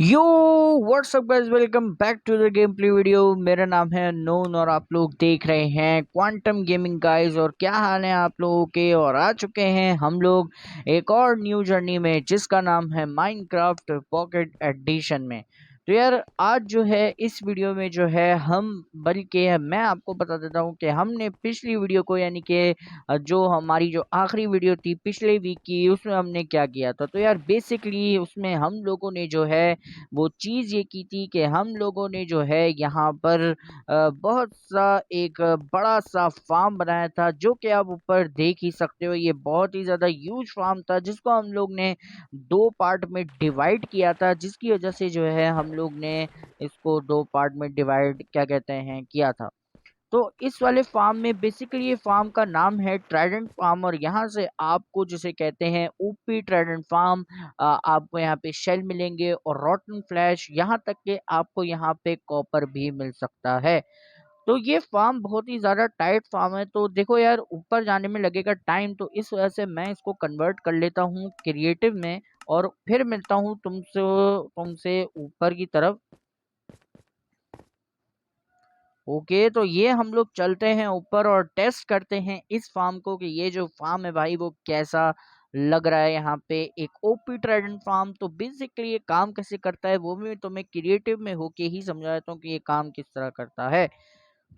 Yo what's up guys, welcome back to the game play video. मेरा नाम है known और आप लोग देख रहे हैं क्वांटम गेमिंग गाइस। और क्या हाल है आप लोगों के। और आ चुके हैं हम लोग एक और न्यू जर्नी में जिसका नाम है माइनक्राफ्ट पॉकेट एडिशन में। तो यार आज जो है इस वीडियो में जो है हम बल्कि मैं आपको बता देता हूँ कि हमने पिछली वीडियो को यानी कि जो हमारी जो आखिरी वीडियो थी पिछले वीक की उसमें हमने क्या किया था। तो यार बेसिकली उसमें हम लोगों ने जो है वो चीज़ ये की थी कि हम लोगों ने जो है यहाँ पर बहुत सा एक बड़ा सा फार्म बनाया था जो कि आप ऊपर देख ही सकते हो। ये बहुत ही ज़्यादा ह्यूज फार्म था जिसको हम लोग ने दो पार्ट में डिवाइड किया था, जिसकी वजह से जो है हम लोग ने इसको दो पार्ट में डिवाइड क्या कहते हैं किया था। तो इस वाले फार्म में बेसिकली ये फार्म का नाम है ट्राइडेंट फार्म और यहाँ से आपको जिसे कहते हैं ओपी ट्राइडेंट फार्म आपको यहाँ पे शेल मिलेंगे और रॉटन फ्लैश, यहाँ तक कि आपको यहाँ पे कॉपर भी मिल सकता है। तो ये फार्म बहुत ही ज़्यादा टाइट फार्म है। तो देखो यार ऊपर जाने में लगेगा टाइम, तो इस वजह से मैं इसको कन्वर्ट कर लेता हूँ क्रिएटिव में और फिर मिलता हूँ तुमसे ऊपर की तरफ। ओके, तो ये हम लोग चलते हैं ऊपर और टेस्ट करते हैं इस फार्म को कि ये जो फार्म है भाई वो कैसा लग रहा है। यहाँ पे एक ओपी ट्राइडेंट फार्म, तो बेसिकली ये काम कैसे करता है वो भी तुम्हें क्रिएटिव में होके ही समझा देता हूँ कि ये काम किस तरह करता है।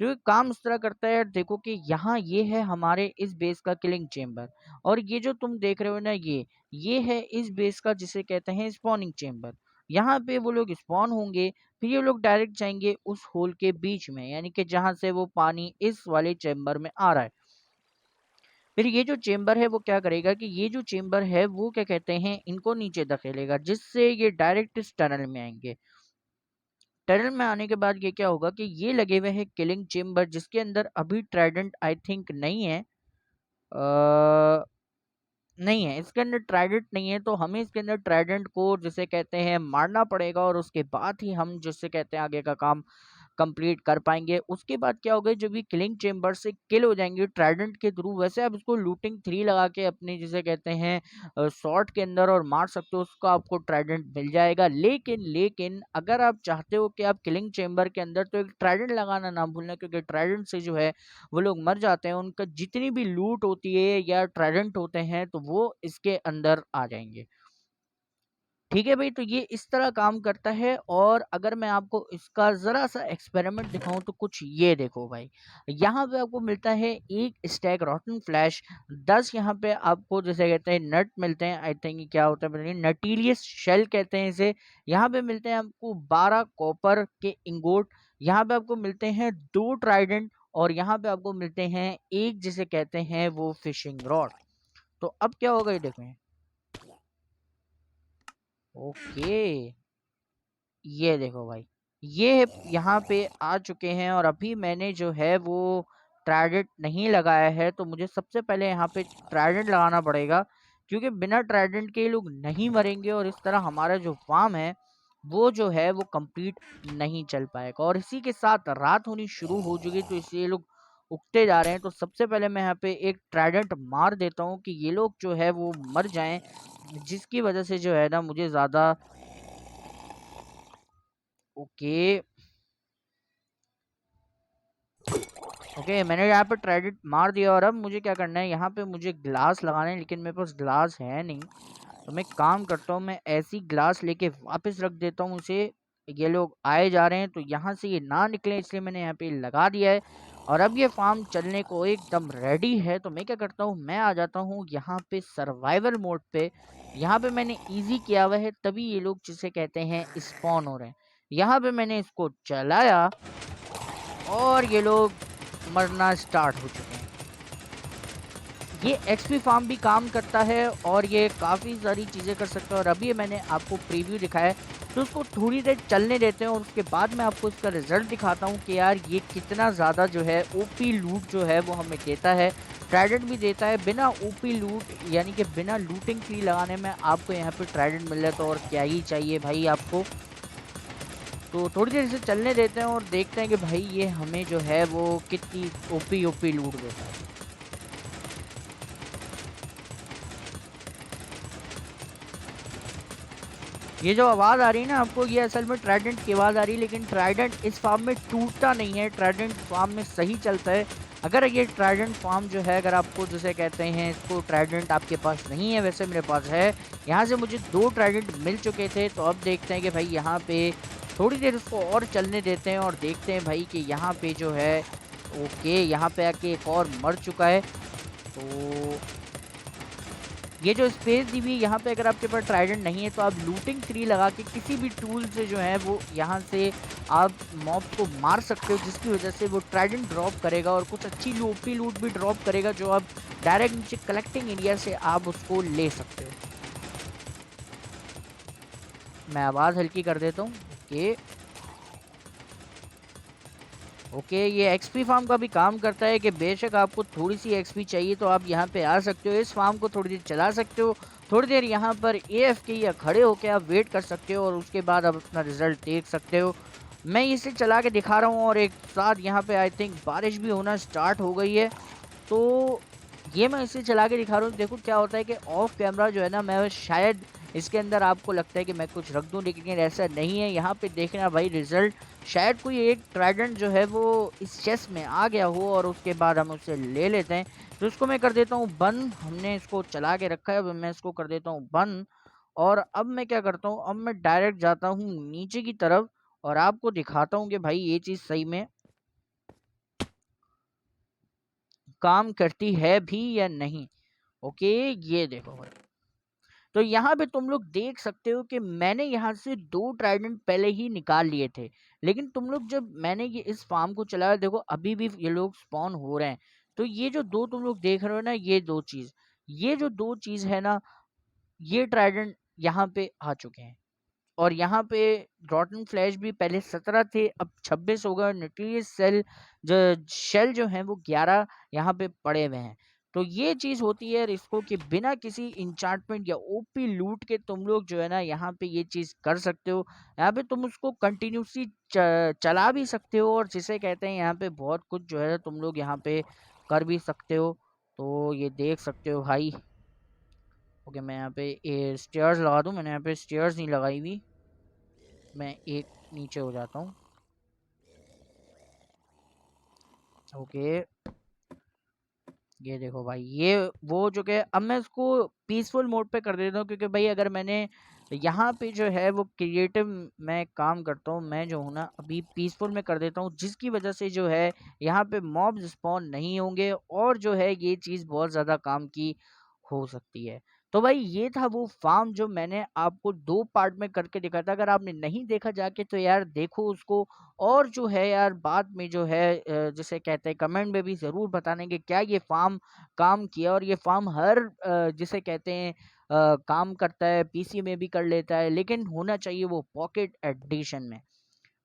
जो ये काम इस तरह करता है, देखो कि यहाँ ये है हमारे इस बेस का किलिंग चेम्बर और ये जो तुम देख रहे हो ना ये है इस बेस का जिसे कहते हैं स्पॉनिंग चेम्बर। यहाँ पे वो लोग स्पॉन होंगे, फिर ये लोग डायरेक्ट जाएंगे उस होल के बीच में यानी कि जहां से वो पानी इस वाले चेम्बर में आ रहा है। फिर ये जो चेम्बर है वो क्या करेगा कि ये जो चेम्बर है वो क्या कहते हैं इनको नीचे धकेलेगा जिससे ये डायरेक्ट इस टनल में आएंगे। टनल में आने के बाद ये क्या होगा कि ये लगे हुए हैं किलिंग चेम्बर जिसके अंदर अभी ट्राइडेंट आई थिंक नहीं है। नहीं है इसके अंदर ट्राइडेंट नहीं है, तो हमें इसके अंदर ट्राइडेंट को जिसे कहते हैं मारना पड़ेगा और उसके बाद ही हम जिसे कहते हैं आगे का काम कंप्लीट कर पाएंगे। उसके बाद क्या होगा, जो भी किलिंग चेम्बर से किल हो जाएंगे ट्राइडेंट के थ्रू, वैसे आप इसको लूटिंग 3 लगा के अपने जिसे कहते हैं शॉर्ट के अंदर और मार सकते हो, उसको आपको ट्राइडेंट मिल जाएगा। लेकिन लेकिन अगर आप चाहते हो कि आप किलिंग चेम्बर के अंदर, तो एक ट्राइडेंट लगाना ना भूलना, क्योंकि ट्राइडेंट से जो है वो लोग मर जाते हैं, उनका जितनी भी लूट होती है या ट्राइडेंट होते हैं तो वो इसके अंदर आ जाएंगे। ठीक है भाई, तो ये इस तरह काम करता है। और अगर मैं आपको इसका जरा सा एक्सपेरिमेंट दिखाऊं तो कुछ ये देखो भाई, यहाँ पे आपको मिलता है एक स्टैक रॉटन फ्लैश, 10 यहाँ पे आपको जैसे कहते हैं नट मिलते हैं। आई थिंक क्या होता है पता नहीं, नटीलियस शेल कहते हैं इसे। यहाँ पे मिलते हैं आपको 12 कॉपर के इंगोट, यहाँ पे आपको मिलते हैं 2 ट्राइडेंट और यहाँ पे आपको मिलते हैं एक जिसे कहते हैं वो फिशिंग रॉड। तो अब क्या होगा ये देखें। ओके, ये देखो भाई, ये यहाँ पे आ चुके हैं और अभी मैंने जो है वो ट्राइडेंट नहीं लगाया है, तो मुझे सबसे पहले यहाँ पे ट्राइडेंट लगाना पड़ेगा, क्योंकि बिना ट्राइडेंट के ये लोग नहीं मरेंगे और इस तरह हमारा जो फार्म है वो जो है वो कंप्लीट नहीं चल पाएगा। और इसी के साथ रात होनी शुरू हो चुकी, तो इसलिए ये लोग उगते जा रहे हैं। तो सबसे पहले मैं यहाँ पे एक ट्राइडेंट मार देता हूँ कि ये लोग जो है वो मर जाएं, जिसकी वजह से जो है ना मुझे ज्यादा। ओके ओके, मैंने यहाँ पे ट्राइडेंट मार दिया और अब मुझे क्या करना है, यहाँ पे मुझे ग्लास लगाना है, लेकिन मेरे पास ग्लास है नहीं। तो मैं काम करता हूँ, मैं ऐसी ग्लास लेके वापस रख देता हूँ उसे। ये लोग आए जा रहे हैं तो यहाँ से ये ना निकले, इसलिए मैंने यहाँ पे लगा दिया है। और अब ये फार्म चलने को एकदम रेडी है। तो मैं क्या करता हूँ, मैं आ जाता हूँ यहाँ पे सर्वाइवल मोड पे। यहाँ पे मैंने इजी किया हुआ है, तभी ये लोग जिसे कहते हैं स्पॉन हो रहे हैं। यहाँ पे मैंने इसको चलाया और ये लोग मरना स्टार्ट हो चुके हैं। ये एक्सपी फार्म भी काम करता है और ये काफ़ी सारी चीज़ें कर सकता है। और अभी मैंने आपको प्रीव्यू दिखाया है, तो उसको थोड़ी देर चलने देते हैं और उसके बाद मैं आपको इसका रिजल्ट दिखाता हूँ कि यार ये कितना ज़्यादा जो है ओपी लूट जो है वो हमें देता है। ट्राइडेंट भी देता है बिना ओपी लूट यानी कि बिना लूटिंग फ्री लगाने में आपको यहाँ पे ट्राइडेंट मिल रहा है, तो और क्या ही चाहिए भाई आपको। तो थोड़ी देर इसे चलने देते हैं और देखते हैं कि भाई ये हमें जो है वो कितनी ओपी ओपी लूट देता है। ये जो आवाज़ आ रही है ना आपको, ये असल में ट्राइडेंट की आवाज़ आ रही है, लेकिन ट्राइडेंट इस फार्म में टूटता नहीं है, ट्राइडेंट फार्म में सही चलता है। अगर ये ट्राइडेंट फार्म जो है, अगर आपको जिसे कहते हैं इसको ट्राइडेंट आपके पास नहीं है, वैसे मेरे पास है। यहाँ से मुझे 2 ट्राइडेंट मिल चुके थे, तो अब देखते हैं कि भाई यहाँ पे थोड़ी देर उसको और चलने देते हैं और देखते हैं भाई कि यहाँ पे जो है ओके, यहाँ पे आके एक और मर चुका है। तो ये जो स्पेस दी हुई है यहाँ पे, अगर आपके पास ट्राइडेंट नहीं है तो आप लूटिंग ट्री लगा के किसी भी टूल से जो है वो यहाँ से आप मॉब्स को मार सकते हो, जिसकी वजह से वो ट्राइडेंट ड्रॉप करेगा और कुछ अच्छी लोपी लूट भी ड्रॉप करेगा, जो आप डायरेक्ट नीचे कलेक्टिंग एरिया से आप उसको ले सकते हो। मैं आवाज़ हल्की कर देता हूँ। ओके ओके, ये एक्सपी फार्म का भी काम करता है कि बेशक आपको थोड़ी सी एक्सपी चाहिए तो आप यहाँ पे आ सकते हो, इस फार्म को थोड़ी देर चला सकते हो, थोड़ी देर यहाँ पर एएफके या खड़े होकर आप वेट कर सकते हो और उसके बाद आप अपना रिजल्ट देख सकते हो। मैं इसे चला के दिखा रहा हूँ और एक साथ यहाँ पे आई थिंक बारिश भी होना स्टार्ट हो गई है। तो ये मैं इसे चला के दिखा रहा हूँ, देखो क्या होता है कि ऑफ कैमरा जो है ना, मैं शायद इसके अंदर आपको लगता है कि मैं कुछ रख दूँ, लेकिन ऐसा नहीं है। यहाँ पे देखना भाई रिजल्ट, शायद कोई एक ट्राइडेंट जो है वो इस चेस्ट में आ गया हो और उसके बाद हम उसे ले लेते हैं। तो इसको मैं कर देता हूँ बंद, हमने इसको चला के रखा है, अब मैं इसको कर देता हूँ बंद। और अब मैं क्या करता हूँ, अब मैं डायरेक्ट जाता हूँ नीचे की तरफ और आपको दिखाता हूँ कि भाई ये चीज़ सही में काम करती है भी या नहीं। ओके, ये देखो भाई, तो यहाँ पे तुम लोग देख सकते हो कि मैंने यहाँ से 2 ट्राइडेंट पहले ही निकाल लिए थे, लेकिन तुम लोग जब मैंने ये इस फार्म को चलाया, देखो अभी भी ये लोग स्पॉन हो रहे हैं। तो ये जो 2 तुम लोग देख रहे हो ना, ये जो 2 चीज़ है ना, ये ट्राइडेंट यहाँ पे आ चुके हैं। और यहाँ पे रॉटन फ्लैश भी पहले 17 थे, अब 26 हो गए, और न्यूक्लियस सेल जो शेल जो हैं वो 11 यहाँ पे पड़े हुए हैं। तो ये चीज़ होती है रिस्को कि बिना किसी इंचार्टमेंट या ओपी लूट के तुम लोग जो है ना यहाँ पे ये चीज़ कर सकते हो। यहाँ पे तुम उसको कंटिन्यूसली चला भी सकते हो, और जिसे कहते हैं यहाँ पे बहुत कुछ जो है तुम लोग यहाँ पे कर भी सकते हो। तो ये देख सकते हो भाई। ओके, मैं यहाँ पे स्टेयर्स लगा दूँ, मैंने यहाँ पे स्टेयर्स नहीं लगाई हुई, मैं एक नीचे हो जाता हूँ। ओके, ये देखो भाई, ये वो जो कि अब मैं इसको पीसफुल मोड पे कर देता हूँ, क्योंकि भाई अगर मैंने यहाँ पे जो है वो क्रिएटिव मैं काम करता हूँ, मैं जो हूँ ना अभी पीसफुल में कर देता हूँ, जिसकी वजह से जो है यहाँ पे मॉब स्पॉन नहीं होंगे और जो है ये चीज़ बहुत ज़्यादा काम की हो सकती है। तो भाई ये था वो फार्म जो मैंने आपको 2 पार्ट में करके दिखाया था। अगर आपने नहीं देखा जाके तो यार देखो उसको। और जो है यार बाद में जो है जिसे कहते हैं कमेंट में भी ज़रूर बताने कि क्या ये फार्म काम किया, और ये फार्म हर जिसे कहते हैं काम करता है, पीसी में भी कर लेता है, लेकिन होना चाहिए वो पॉकेट एडिशन में।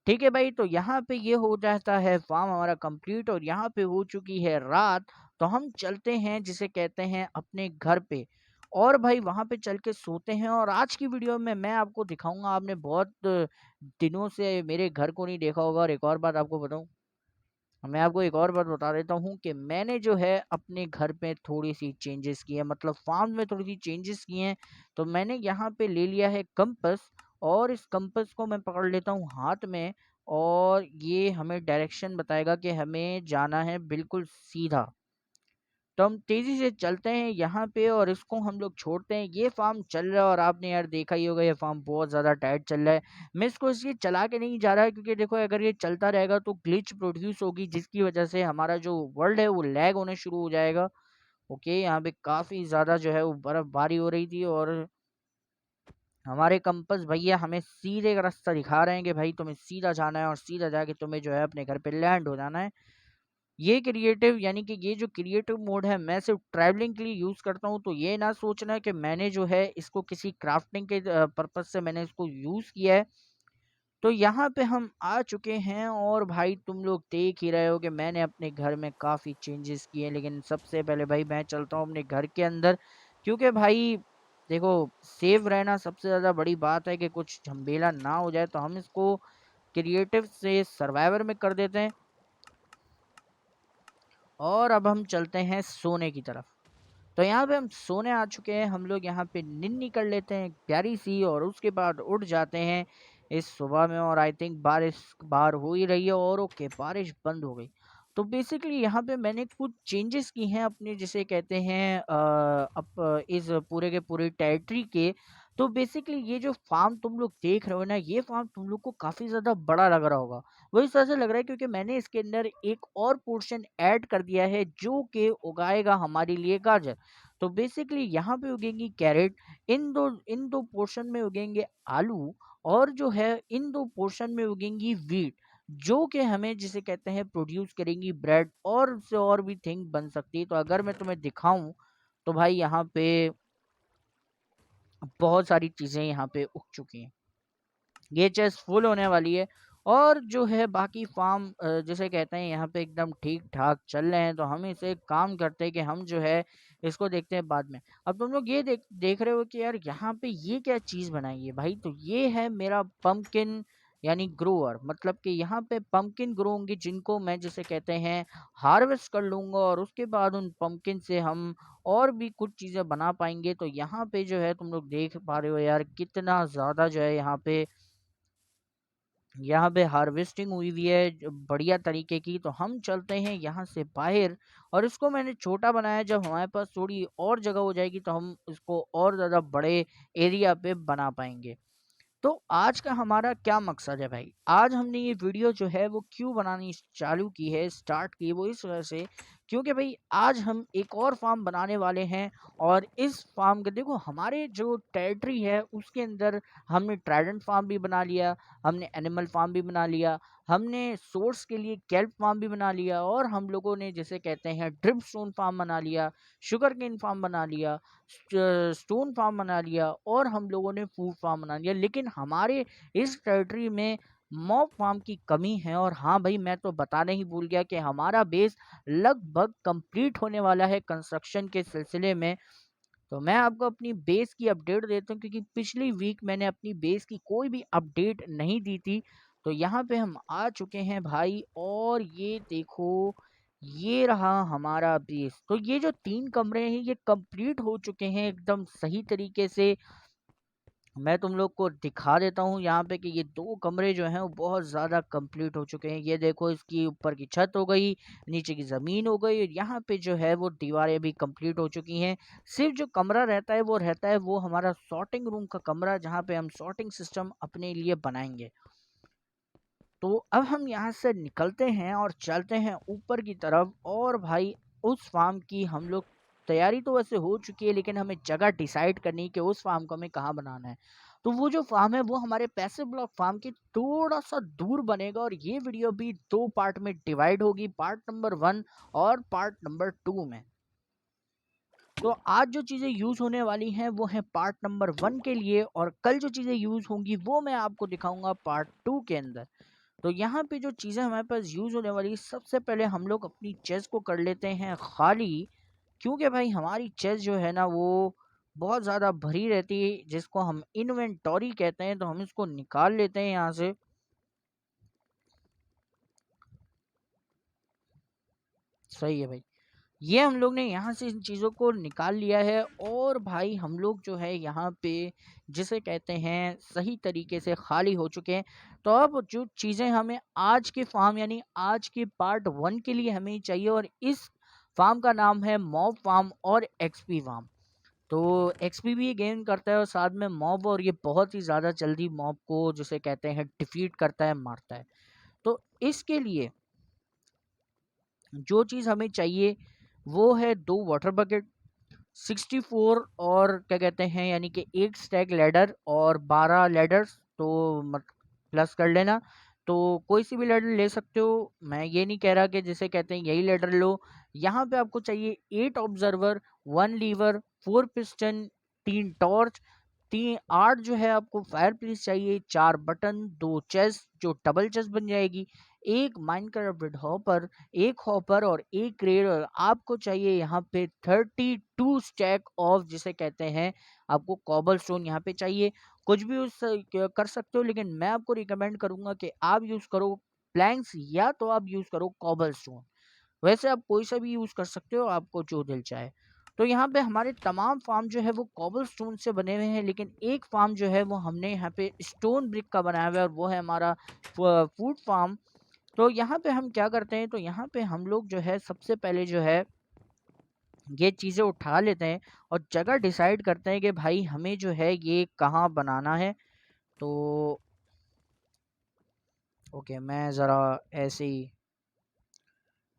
ठीक है भाई, तो यहाँ पे ये हो जाता है फार्म हमारा कंप्लीट, और यहाँ पे हो चुकी है रात। तो हम चलते हैं जिसे कहते हैं अपने घर पे, और भाई वहां पे चल के सोते हैं। और आज की वीडियो में मैं आपको दिखाऊंगा, आपने बहुत दिनों से मेरे घर को नहीं देखा होगा। और एक और बात आपको बताऊं, मैं आपको एक और बात बता देता हूँ कि मैंने जो है अपने घर पे थोड़ी सी चेंजेस की है, मतलब फार्म में थोड़ी सी चेंजेस किए हैं। तो मैंने यहाँ पे ले लिया है कंपस, और इस कंपस को मैं पकड़ लेता हूँ हाथ में, और ये हमें डायरेक्शन बताएगा कि हमें जाना है बिल्कुल सीधा। तो हम तेजी से चलते हैं यहाँ पे और इसको हम लोग छोड़ते हैं। ये फार्म चल रहा है और आपने यार देखा ही होगा, ये फार्म बहुत ज़्यादा टाइट चल रहा है। मैं इसको इसलिए चला के नहीं जा रहा है क्योंकि देखो अगर ये चलता रहेगा तो ग्लिच प्रोड्यूस होगी, जिसकी वजह से हमारा जो वर्ल्ड है वो लैग होने शुरू हो जाएगा। ओके, यहाँ पे काफ़ी ज़्यादा जो है वो बर्फबारी हो रही थी, और हमारे कंपास भैया हमें सीधे का रास्ता दिखा रहे हैं कि भाई तुम्हें सीधा जाना है, और सीधा जाके तुम्हें जो है अपने घर पे लैंड हो जाना है। ये क्रिएटिव यानी कि ये जो क्रिएटिव मोड है मैं सिर्फ ट्रैवलिंग के लिए यूज़ करता हूँ, तो ये ना सोचना कि मैंने जो है इसको किसी क्राफ्टिंग के पर्पज से मैंने इसको यूज़ किया है। तो यहाँ पे हम आ चुके हैं, और भाई तुम लोग देख ही रहे हो कि मैंने अपने घर में काफ़ी चेंजेस किए हैं, लेकिन सबसे पहले भाई मैं चलता हूँ अपने घर के अंदर, क्योंकि भाई देखो सेफ रहना सबसे ज़्यादा बड़ी बात है, कि कुछ झमेला ना हो जाए। तो हम इसको क्रिएटिव से सर्वाइवर में कर देते हैं, और अब हम चलते हैं सोने की तरफ। तो यहाँ पे हम सोने आ चुके हैं, हम लोग यहाँ पे निन्नी कर लेते हैं प्यारी सी और उसके बाद उठ जाते हैं इस सुबह में। और आई थिंक बारिश बाहर हो ही रही है और ओके बारिश बंद हो गई। तो बेसिकली यहाँ पे मैंने कुछ चेंजेस की हैं अपने जिसे कहते हैं इस पूरे के पूरे टेरिटरी के। तो बेसिकली ये जो फार्म तुम लोग देख रहे हो ना, ये फार्म तुम लोग को काफी ज्यादा बड़ा लग रहा होगा। वो इस तरह से लग रहा है क्योंकि मैंने इसके अंदर एक और पोर्शन ऐड कर दिया है जो कि उगाएगा हमारे लिए गाजर। तो बेसिकली यहाँ पे उगेंगी कैरेट, इन दो पोर्शन में उगेंगे आलू, और जो है इन दो पोर्शन में उगेंगी वीट, जो कि हमें जिसे कहते हैं प्रोड्यूस करेंगी ब्रेड और उससे और भी थिंग बन सकती है। तो अगर मैं तुम्हें दिखाऊं तो भाई यहाँ पे बहुत सारी चीजें यहाँ पे उग चुकी हैं, ये चेस्ट फुल होने वाली है। और जो है बाकी फार्म जिसे कहते हैं यहाँ पे एकदम ठीक ठाक चल रहे हैं। तो हम इसे एक काम करते हैं कि हम जो है इसको देखते हैं बाद में। अब तुम लोग ये देख रहे हो कि यार यहाँ पे ये क्या चीज बनाई है भाई, तो ये है मेरा पंपकिन यानी ग्रोअर। मतलब कि यहाँ पे पंपकिन ग्रो होंगे जिनको मैं जिसे कहते हैं हार्वेस्ट कर लूंगा, और उसके बाद उन पंपकिन से हम और भी कुछ चीजें बना पाएंगे। तो यहाँ पे जो है तुम लोग देख पा रहे हो यार कितना ज्यादा जो है यहाँ पे हार्वेस्टिंग हुई है बढ़िया तरीके की। तो हम चलते हैं यहाँ से बाहर, और इसको मैंने छोटा बनाया। जब हमारे पास थोड़ी और जगह हो जाएगी तो हम इसको और ज़्यादा बड़े एरिया पे बना पाएंगे। तो आज का हमारा क्या मकसद है भाई, आज हमने ये वीडियो जो है वो क्यों बनानी चालू की है, स्टार्ट की, वो इस वजह से क्योंकि भाई आज हम एक और फार्म बनाने वाले हैं। और इस फार्म के देखो हमारे जो टेरिटरी है उसके अंदर हमने ट्राइडेंट फार्म भी बना लिया, हमने एनिमल फार्म भी बना लिया, हमने सोर्स के लिए कैल्प फार्म भी बना लिया, और हम लोगों ने जिसे कहते हैं ड्रिप स्टोन फार्म बना लिया, शुगर केन फार्म बना लिया, स्टोन फार्म बना लिया, और हम लोगों ने फूड फार्म बना लिया। लेकिन हमारे इस टेरिटरी में मॉब फार्म की कमी है। और हाँ भाई मैं तो बताना ही भूल गया कि हमारा बेस लगभग कंप्लीट होने वाला है कंस्ट्रक्शन के सिलसिले में। तो मैं आपको अपनी बेस की अपडेट देता हूँ क्योंकि पिछली वीक मैंने अपनी बेस की कोई भी अपडेट नहीं दी थी। तो यहाँ पे हम आ चुके हैं भाई, और ये देखो ये रहा हमारा बेस। तो ये जो 3 कमरे हैं ये कंप्लीट हो चुके हैं एकदम सही तरीके से। मैं तुम लोग को दिखा देता हूँ यहाँ पे कि ये 2 कमरे जो हैं वो बहुत ज़्यादा कंप्लीट हो चुके हैं। ये देखो इसकी ऊपर की छत हो गई, नीचे की ज़मीन हो गई, और यहाँ पे जो है वो दीवारें भी कंप्लीट हो चुकी हैं। सिर्फ जो कमरा रहता है वो हमारा सॉर्टिंग रूम का कमरा, जहाँ पे हम सॉर्टिंग सिस्टम अपने लिए बनाएंगे। तो अब हम यहाँ से निकलते हैं और चलते हैं ऊपर की तरफ। और भाई उस फार्म की हम लोग तैयारी तो वैसे हो चुकी है, लेकिन हमें जगह डिसाइड करनी है कि उस फार्म को हमें कहाँ बनाना है। तो वो जो फार्म है वो हमारे पैसे ब्लॉक फार्म के थोड़ा सा दूर बनेगा, और ये वीडियो भी 2 पार्ट में डिवाइड होगी, पार्ट नंबर 1 और पार्ट नंबर 2 में। तो आज जो चीज़ें यूज़ होने वाली हैं वो है पार्ट नंबर 1 के लिए, और कल जो चीज़ें यूज़ होंगी वो मैं आपको दिखाऊंगा पार्ट 2 के अंदर। तो यहाँ पे जो चीज़ें हमारे पास यूज़ होने वाली, सबसे पहले हम लोग अपनी चेस्ट को कर लेते हैं खाली। क्योंकि भाई हमारी चेस्ट जो है ना वो बहुत ज़्यादा भरी रहती है, जिसको हम इन्वेंटरी कहते हैं। तो हम इसको निकाल लेते हैं यहाँ से। सही है भाई, ये हम लोग ने यहाँ से इन चीज़ों को निकाल लिया है। और भाई हम लोग जो है यहाँ पे जिसे कहते हैं सही तरीके से खाली हो चुके हैं। तो अब जो चीज़ें हमें आज के फार्म यानी आज के पार्ट 1 के लिए हमें चाहिए, और इस फार्म का नाम है मॉब फार्म और एक्सपी फार्म। तो एक्सपी भी गेन करता है और साथ में मॉब, और ये बहुत ही ज़्यादा जल्दी मॉब को जिसे कहते हैं डिफीट करता है, मारता है। तो इसके लिए जो चीज़ हमें चाहिए वो है 2 वाटर बकेट, 64 और क्या कहते हैं यानी कि 8 स्टैक लैडर और 12 लैडर्स। तो मत प्लस कर लेना। तो कोई सी भी लैडर ले सकते हो, मैं ये नहीं कह रहा कि जिसे कहते हैं यही लैडर लो। यहाँ पे आपको चाहिए 8 ऑब्जर्वर, 1 लीवर, 4 पिस्टन, 3 टॉर्च, 8 जो है आपको फायर प्लीज चाहिए, 4 बटन, 2 चेस्ट जो डबल चेस्ट बन जाएगी, एक माइनक्राफ्ट हॉपर, एक हॉपर और एक क्रेट। और आपको चाहिए यहाँ पे 32 स्टैक ऑफ जिसे कहते हैं आपको कॉबल स्टोन यहाँ पे चाहिए। कुछ भी यूज कर सकते हो, लेकिन मैं आपको रिकमेंड करूंगा कि आप यूज करो प्लैंक्स, या तो आप यूज करो कॉबल स्टोन। वैसे आप कोई सा भी यूज कर सकते हो, आपको जो दिल चाहे। तो यहाँ पे हमारे तमाम फार्म जो है वो कॉबल स्टोन से बने हुए हैं, लेकिन एक फार्म जो है वो हमने यहाँ पे स्टोन ब्रिक का बनाया हुआ है और वो है हमारा फूड फार्म। तो यहाँ पे हम क्या करते हैं, तो यहाँ पे हम लोग जो है सबसे पहले जो है ये चीज़ें उठा लेते हैं और जगह डिसाइड करते हैं कि भाई हमें जो है ये कहाँ बनाना है। तो ओके, मैं ज़रा ऐसे ही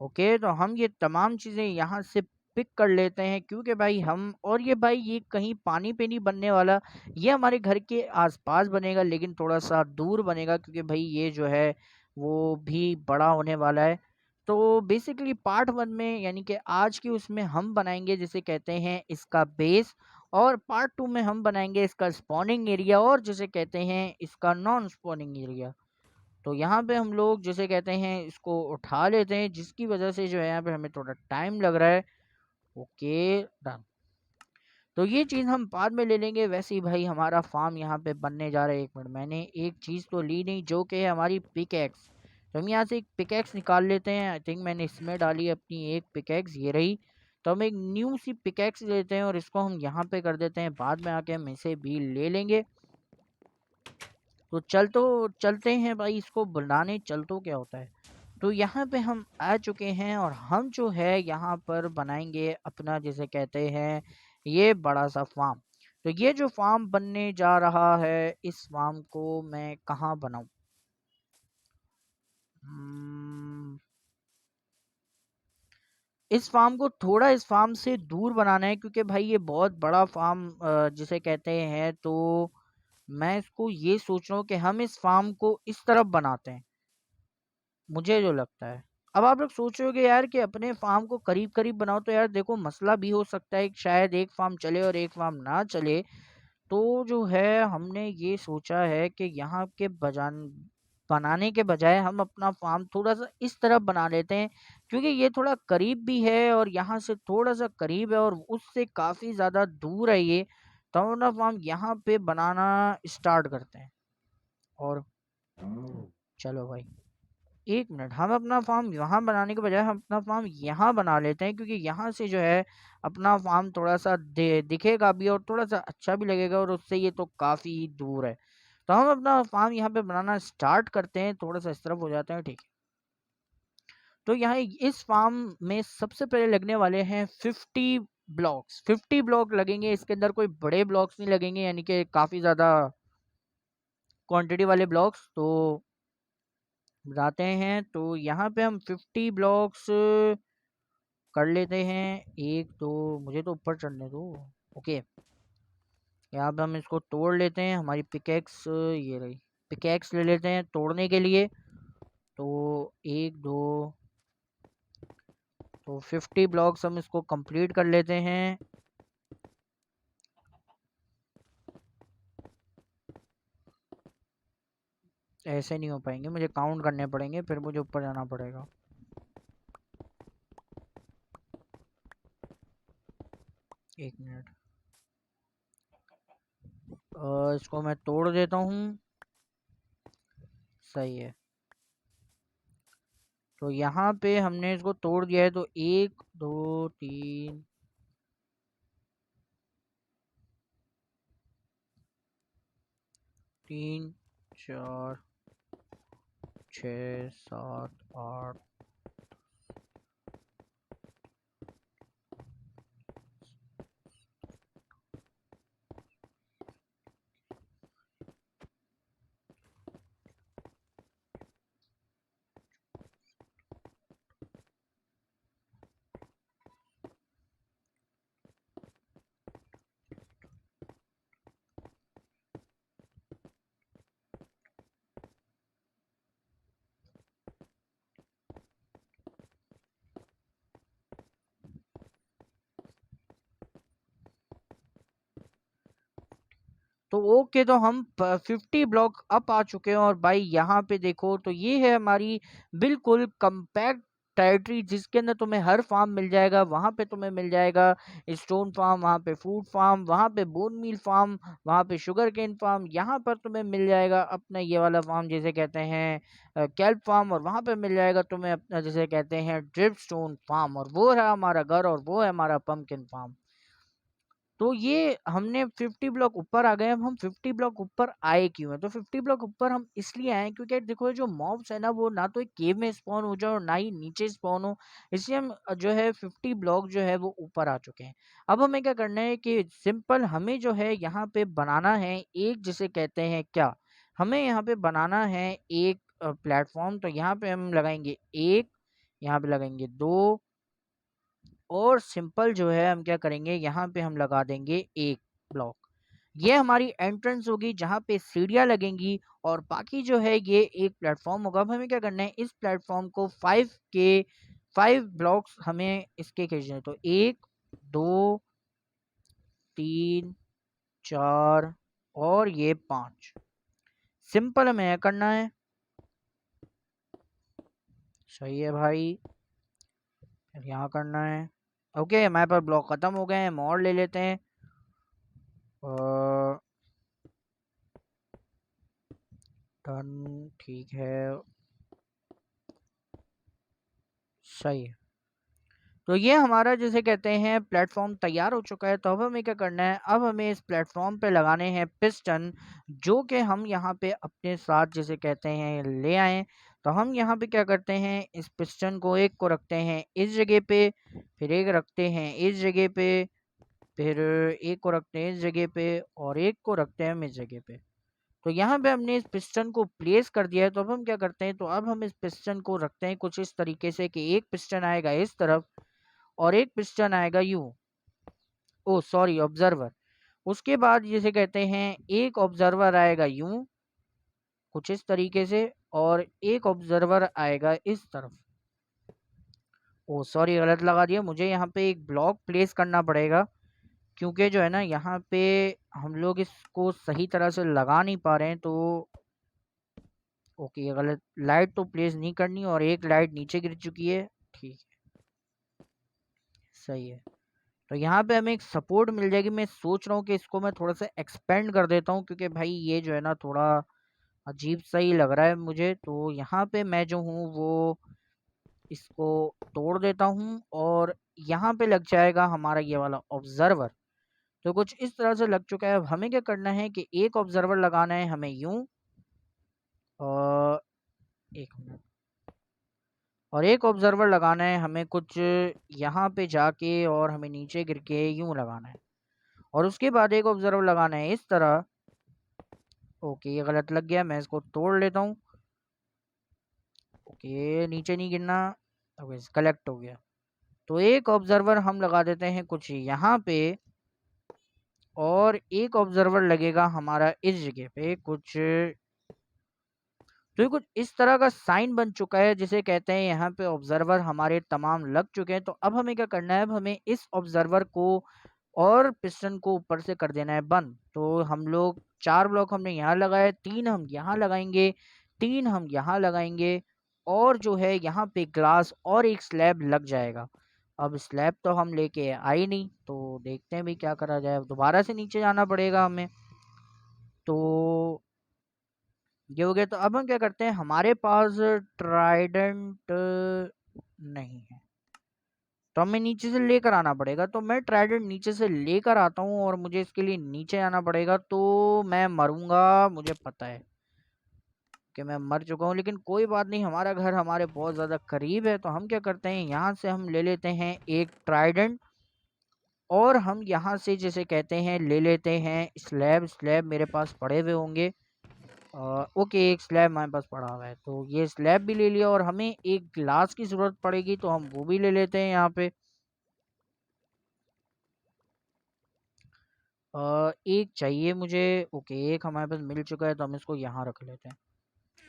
ओके, तो हम ये तमाम चीज़ें यहाँ से पिक कर लेते हैं, क्योंकि भाई हम और ये भाई ये कहीं पानी पे नहीं बनने वाला, ये हमारे घर के आसपास बनेगा, लेकिन थोड़ा सा दूर बनेगा, क्योंकि भाई ये जो है वो भी बड़ा होने वाला है। तो बेसिकली पार्ट वन में यानी कि आज की उसमें हम बनाएंगे जिसे कहते हैं इसका बेस, और पार्ट टू में हम बनाएंगे इसका स्पॉनिंग एरिया, और जिसे कहते हैं इसका नॉन स्पॉनिंग एरिया। तो यहाँ पे हम लोग जिसे कहते हैं इसको उठा लेते हैं, जिसकी वजह से जो है यहाँ पे हमें थोड़ा टाइम लग रहा है। Okay, done. तो ये चीज़ हम बाद में ले लेंगे। वैसे ही भाई हमारा फार्म यहाँ पे बनने जा रहा है। एक मिनट, मैंने एक चीज़ तो ली नहीं जो कि है हमारी पिकैक्स। तो हम यहाँ से एक पिकैक्स निकाल लेते हैं। आई थिंक मैंने इसमें डाली अपनी एक पिकैक्स, ये रही। तो हम एक न्यू सी पिकैक्स लेते हैं और इसको हम यहाँ पे कर देते हैं, बाद में आके हम इसे भी ले लेंगे। तो चलते हैं भाई इसको बनाने। चल तो क्या होता है, तो यहाँ पे हम आ चुके हैं और हम जो है यहाँ पर बनाएंगे अपना जिसे कहते हैं ये बड़ा सा फार्म। तो ये जो फार्म बनने जा रहा है, इस फार्म को मैं कहाँ बनाऊं? हम्म, इस फार्म को थोड़ा इस फार्म से दूर बनाना है, क्योंकि भाई ये बहुत बड़ा फार्म जिसे कहते हैं। तो मैं इसको ये सोच रहा हूँ कि हम इस फार्म को इस तरफ बनाते हैं, मुझे जो लगता है। अब आप लोग सोच रहे हो कि यार कि अपने फार्म को करीब करीब बनाओ, तो यार देखो मसला भी हो सकता है कि शायद एक फार्म चले और एक फार्म ना चले। तो जो है हमने ये सोचा है कि यहाँ के बजान बनाने के बजाय हम अपना फार्म थोड़ा सा इस तरफ बना लेते हैं, क्योंकि ये थोड़ा करीब भी है और यहाँ से थोड़ा सा करीब है और उससे काफ़ी ज़्यादा दूर है ये। तो हम अपना फार्म यहाँ पे बनाना स्टार्ट करते हैं। और चलो भाई, एक मिनट, हम अपना फार्म यहाँ बनाने के बजाय हम अपना फार्म यहाँ बना लेते हैं, क्योंकि यहाँ से जो है अपना फार्म थोड़ा सा दिखेगा भी और थोड़ा सा अच्छा भी लगेगा, और उससे ये तो काफ़ी दूर है। तो हम अपना फार्म यहाँ पे बनाना स्टार्ट करते हैं, थोड़ा सा इस तरफ हो जाते हैं, ठीक है। तो यहाँ इस फार्म में सबसे पहले लगने वाले हैं 50 ब्लॉक्स। 50 ब्लॉक लगेंगे, इसके अंदर कोई बड़े ब्लॉक्स नहीं लगेंगे, यानी कि काफ़ी ज़्यादा क्वांटिटी वाले ब्लॉक्स। तो बताते हैं, तो यहाँ पे हम 50 ब्लॉक्स कर लेते हैं। एक तो मुझे तो ऊपर चढ़ने दो। ओके, यहाँ पे हम इसको तोड़ लेते हैं। हमारी पिकेक्स ये रही, पिकेक्स ले लेते हैं तोड़ने के लिए। तो एक दो, तो 50 ब्लॉक्स हम इसको कंप्लीट कर लेते हैं। ऐसे नहीं हो पाएंगे, मुझे काउंट करने पड़ेंगे, फिर मुझे ऊपर जाना पड़ेगा। एक मिनट, इसको मैं तोड़ देता हूँ। सही है, तो यहाँ पे हमने इसको तोड़ दिया है। तो एक दो तीन, तीन चार छ सात आठ, तो ओके, तो हम 50 ब्लॉक अप आ चुके हैं। और भाई यहाँ पे देखो, तो ये है हमारी बिल्कुल कंपैक्ट टेरिटरी, जिसके अंदर तुम्हें हर फार्म मिल जाएगा। वहाँ पे तुम्हें मिल जाएगा स्टोन फार्म, वहाँ पे फूड फार्म, वहाँ पे बोन मील फार्म, वहाँ पे शुगर केन फार्म। यहाँ पर तुम्हें मिल जाएगा अपना ये वाला फार्म जिसे कहते हैं कैल्प फार्म, और वहाँ पे मिल जाएगा तुम्हें अपना जिसे कहते हैं ड्रिप स्टोन फार्म, और वो है हमारा घर, और वो है हमारा पम्पकिन फार्म। तो ये हमने 50 ब्लॉक ऊपर आ गए। अब हम 50 ब्लॉक ऊपर आए क्यों हैं? तो 50 ब्लॉक ऊपर हम इसलिए आए क्योंकि देखो जो मॉब्स है ना वो ना तो एक केव में स्पॉन हो जाए और ना ही नीचे स्पॉन हो। इसलिए हम जो है 50 ब्लॉक जो है वो ऊपर आ चुके हैं। अब हमें क्या करना है कि सिंपल हमें जो है यहाँ पे बनाना है एक, जिसे कहते हैं क्या, हमें यहाँ पे बनाना है एक प्लेटफॉर्म। तो यहाँ पे हम लगाएंगे एक, यहाँ पे लगाएंगे दो, और सिंपल जो है हम क्या करेंगे यहाँ पे हम लगा देंगे एक ब्लॉक। ये हमारी एंट्रेंस होगी जहाँ पे सीढ़ियाँ लगेंगी और बाकी जो है ये एक प्लेटफॉर्म होगा। अब हमें क्या करना है, इस प्लेटफॉर्म को 5 ब्लॉक्स हमें इसके खींचने हैं। तो 1 2 3 4 और ये 5, सिंपल हमें यह करना है। सही है भाई, फिर यहाँ करना है। ओके, हमारे पास ब्लॉक खत्म हो गए हैं, हम और ले लेते हैं। डन, ठीक है, सही है। तो ये हमारा जिसे कहते हैं प्लेटफॉर्म तैयार हो चुका है। तो अब हमें क्या करना है, अब हमें इस प्लेटफॉर्म पे लगाने हैं पिस्टन, जो कि हम यहाँ पे अपने साथ जिसे कहते हैं ले आए। तो हम यहाँ पे क्या करते हैं, इस पिस्टन को एक को रखते हैं इस जगह पे, फिर एक रखते हैं इस जगह पे, फिर एक को रखते हैं इस जगह पे, और एक को रखते हैं हम इस जगह पे। तो यहाँ पे हमने इस पिस्टन को प्लेस कर दिया है। तो अब हम क्या करते हैं, तो अब हम इस पिस्टन को रखते हैं कुछ इस तरीके से कि एक पिस्टन आएगा इस तरफ और एक पिस्टन आएगा यूं, ओ सॉरी ऑब्जर्वर। उसके बाद जिसे कहते हैं एक ऑब्जर्वर आएगा यूं कुछ इस तरीके से, और एक ऑब्जर्वर आएगा इस तरफ। ओ सॉरी, गलत लगा दिया। मुझे यहाँ पे एक ब्लॉक प्लेस करना पड़ेगा क्योंकि जो है ना यहाँ पे हम लोग इसको सही तरह से लगा नहीं पा रहे हैं। तो ओके, ये गलत, लाइट तो प्लेस नहीं करनी और एक लाइट नीचे गिर चुकी है। ठीक है, सही है। तो यहाँ पे हमें एक सपोर्ट मिल जाएगी। मैं सोच रहा हूँ कि इसको मैं थोड़ा सा एक्सपेंड कर देता हूँ क्योंकि भाई ये जो है ना थोड़ा अजीब सा ही लग रहा है मुझे। तो यहाँ पे मैं जो हूँ वो इसको तोड़ देता हूँ और यहाँ पे लग जाएगा हमारा ये वाला ऑब्जर्वर। तो कुछ इस तरह से लग चुका है। अब हमें क्या करना है कि एक ऑब्जर्वर लगाना है हमें यूं, और एक मिनट, और एक ऑब्जर्वर लगाना है हमें कुछ यहाँ पे जाके और हमें नीचे गिर के यूं लगाना है, और उसके बाद एक ऑब्जर्वर लगाना है इस तरह। ओके, ये गलत लग गया, मैं इसको तोड़ लेता हूँ। ओके, नीचे नहीं गिरना। ओके, कलेक्ट हो गया। तो एक ऑब्जर्वर हम लगा देते हैं कुछ यहाँ पे, और एक ऑब्जर्वर लगेगा हमारा इस जगह पे कुछ। तो ये कुछ इस तरह का साइन बन चुका है जिसे कहते हैं यहाँ पे ऑब्जर्वर हमारे तमाम लग चुके हैं। तो अब हमें क्या करना है, अब हमें इस ऑब्जर्वर को और पिस्टन को ऊपर से कर देना है बंद। तो हम लोग 4 ब्लॉक हमने यहाँ लगाए, 3 हम यहाँ लगाएंगे, 3 हम यहाँ लगाएंगे, और जो है यहाँ पे ग्लास और एक स्लैब लग जाएगा। अब स्लैब तो हम लेके आए नहीं, तो देखते हैं भी क्या करा जाए। अब दोबारा से नीचे जाना पड़ेगा हमें। तो ये हो गया। तो अब हम क्या करते हैं, हमारे पास ट्राइडेंट नहीं है, तो हमें नीचे से लेकर आना पड़ेगा। तो मैं ट्राइडेंट नीचे से लेकर आता हूँ और मुझे इसके लिए नीचे आना पड़ेगा। तो मैं मरूंगा, मुझे पता है कि मैं मर चुका हूँ, लेकिन कोई बात नहीं, हमारा घर हमारे बहुत ज़्यादा करीब है। तो हम क्या करते हैं, यहाँ से हम ले लेते हैं एक ट्राइडेंट, और हम यहाँ से जिसे कहते हैं ले लेते हैं स्लैब। स्लैब मेरे पास पड़े हुए होंगे। ओके, एक स्लैब हमारे पास पड़ा हुआ है, तो ये स्लैब भी ले लिया, और हमें एक ग्लास की ज़रूरत पड़ेगी तो हम वो भी ले लेते हैं यहाँ पे। एक चाहिए मुझे। ओके, एक हमारे पास मिल चुका है तो हम इसको यहाँ रख लेते हैं।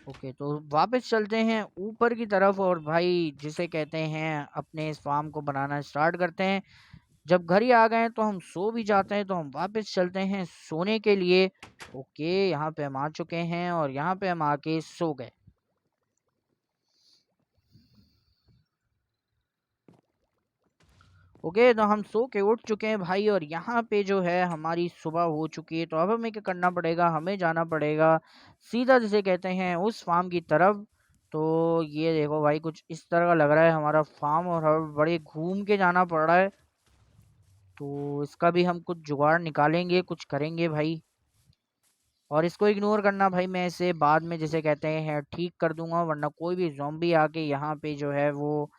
ओके, तो वापस चलते हैं ऊपर की तरफ, और भाई जिसे कहते हैं अपने इस फार्म को बनाना स्टार्ट करते हैं। जब घर ही आ गए हैं तो हम सो भी जाते हैं। तो हम वापस चलते हैं सोने के लिए। ओके, यहाँ पे हम आ चुके हैं और यहाँ पे हम आके सो गए। ओके, तो हम सो के उठ चुके हैं भाई, और यहाँ पे जो है हमारी सुबह हो चुकी है। तो अब हमें क्या करना पड़ेगा, हमें जाना पड़ेगा सीधा जिसे कहते हैं उस फार्म की तरफ। तो ये देखो भाई, कुछ इस तरह का लग रहा है हमारा फार्म, और हमें बड़े घूम के जाना पड़ रहा है। तो इसका भी हम कुछ जुगाड़ निकालेंगे, कुछ करेंगे भाई। और इसको इग्नोर करना भाई, मैं इसे बाद में जिसे कहते हैं ठीक कर दूंगा, वरना कोई भी ज़ॉम्बी आके यहाँ पे जो है वो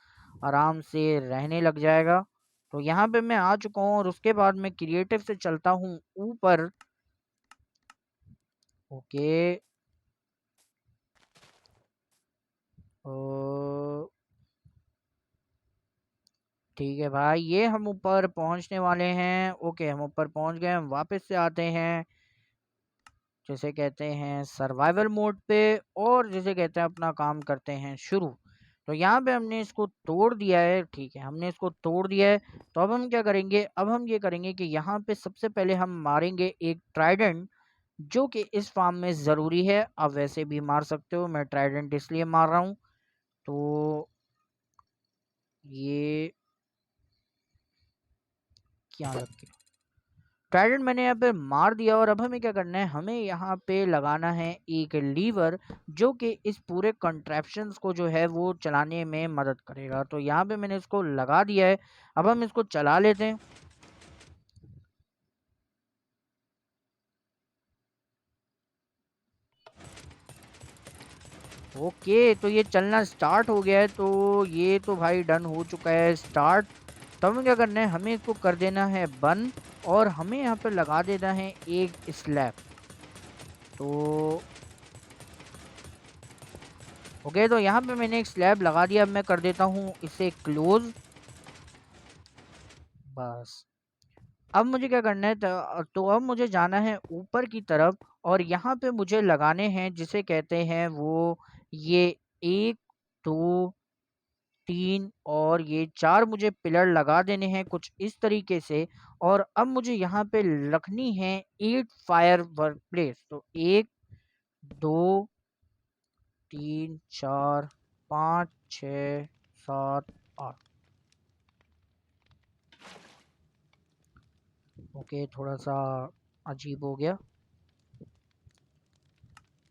आराम से रहने लग जाएगा। तो यहाँ पे मैं आ चुका हूँ और उसके बाद मैं क्रिएटिव से चलता हूँ ऊपर। ओके। ओ, ठीक है भाई, ये हम ऊपर पहुंचने वाले हैं। ओके, हम ऊपर पहुंच गए। हम वापस से आते हैं जिसे कहते हैं सर्वाइवल मोड पे, और जिसे कहते हैं अपना काम करते हैं शुरू। तो यहाँ पे हमने इसको तोड़ दिया है। ठीक है, हमने इसको तोड़ दिया है। तो अब हम क्या करेंगे, अब हम ये करेंगे कि यहाँ पे सबसे पहले हम मारेंगे एक ट्राइडेंट, जो कि इस फार्म में ज़रूरी है। आप वैसे भी मार सकते हो, मैं ट्राइडेंट इसलिए मार रहा हूँ। तो ये क्या लग गया, ट्राइडेंट मैंने यहाँ पे मार दिया। और अब हमें क्या करना है, हमें यहाँ पे लगाना है एक लीवर, जो कि इस पूरे कंट्रैप्शंस को जो है वो चलाने में मदद करेगा। तो यहाँ पे मैंने इसको लगा दिया है। अब हम इसको चला लेते हैं। ओके, तो ये चलना स्टार्ट हो गया है। तो ये तो भाई डन हो चुका है स्टार्ट। तो हमें क्या करना है, हमें इसको कर देना है बंद, और हमें यहाँ पे लगा देना है एक स्लैब। तो ओके, तो यहाँ पे मैंने एक स्लैब लगा दिया। अब मैं कर देता हूँ इसे क्लोज। बस। अब मुझे क्या करना है, तो अब मुझे जाना है ऊपर की तरफ, और यहाँ पे मुझे लगाने हैं जिसे कहते हैं वो ये एक, दो, तीन और ये चार मुझे पिलर लगा देने हैं कुछ इस तरीके से। और अब मुझे यहाँ पे रखनी है 8 फायर वर्क प्लेस। तो एक, दो, तीन, चार, पाँच, छ, सात, आठ। ओके, थोड़ा सा अजीब हो गया।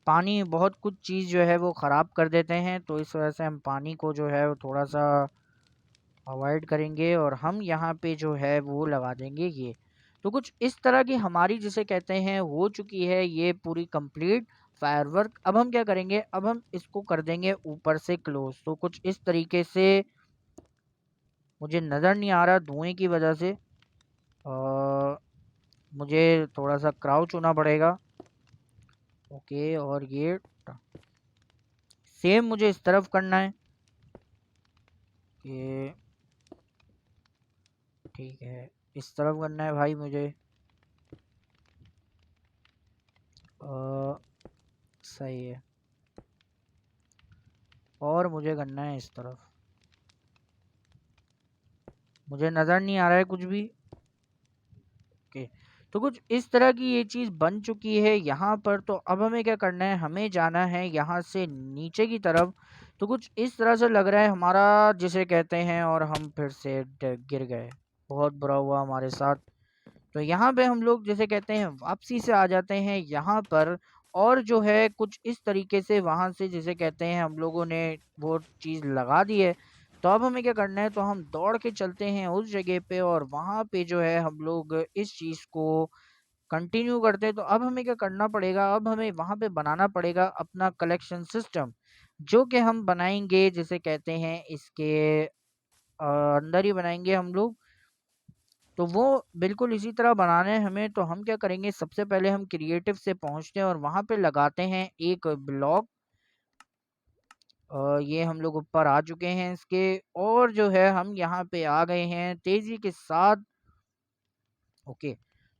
पानी बहुत कुछ चीज़ जो है वो ख़राब कर देते हैं, तो इस वजह से हम पानी को जो है वो थोड़ा सा अवॉइड करेंगे। और हम यहाँ पे जो है वो लगा देंगे ये। तो कुछ इस तरह की हमारी जिसे कहते हैं हो चुकी है ये पूरी कंप्लीट फायरवर्क। अब हम क्या करेंगे, अब हम इसको कर देंगे ऊपर से क्लोज। तो कुछ इस तरीके से, मुझे नज़र नहीं आ रहा धुएं की वजह से। मुझे थोड़ा सा क्राउच होना पड़ेगा। ओके, और ये सेम मुझे इस तरफ करना है। ये ठीक है, इस तरफ करना है भाई मुझे। अ, सही है। और मुझे करना है इस तरफ। मुझे नज़र नहीं आ रहा है कुछ भी। ओके, तो कुछ इस तरह की ये चीज़ बन चुकी है यहाँ पर। तो अब हमें क्या करना है, हमें जाना है यहाँ से नीचे की तरफ। तो कुछ इस तरह से लग रहा है हमारा जिसे कहते हैं, और हम फिर से गिर गए। बहुत बुरा हुआ हमारे साथ। तो यहाँ पे हम लोग जैसे कहते हैं वापसी से आ जाते हैं यहाँ पर। और जो है कुछ इस तरीके से वहाँ से जिसे कहते हैं हम लोगों ने वो चीज़ लगा दी है। तो अब हमें क्या करना है, तो हम दौड़ के चलते हैं उस जगह पे, और वहाँ पे जो है हम लोग इस चीज़ को कंटिन्यू करते हैं। तो अब हमें क्या करना पड़ेगा, अब हमें वहाँ पे बनाना पड़ेगा अपना कलेक्शन सिस्टम, जो कि हम बनाएंगे जिसे कहते हैं इसके अंदर ही बनाएंगे हम लोग। तो वो बिल्कुल इसी तरह बनाना है हमें। तो हम क्या करेंगे, सबसे पहले हम क्रिएटिव से पहुंचते हैं और वहां पे लगाते हैं एक ब्लॉक। ये हम लोग ऊपर आ चुके हैं इसके, और जो है हम यहाँ पे आ गए हैं तेजी के साथ। ओके,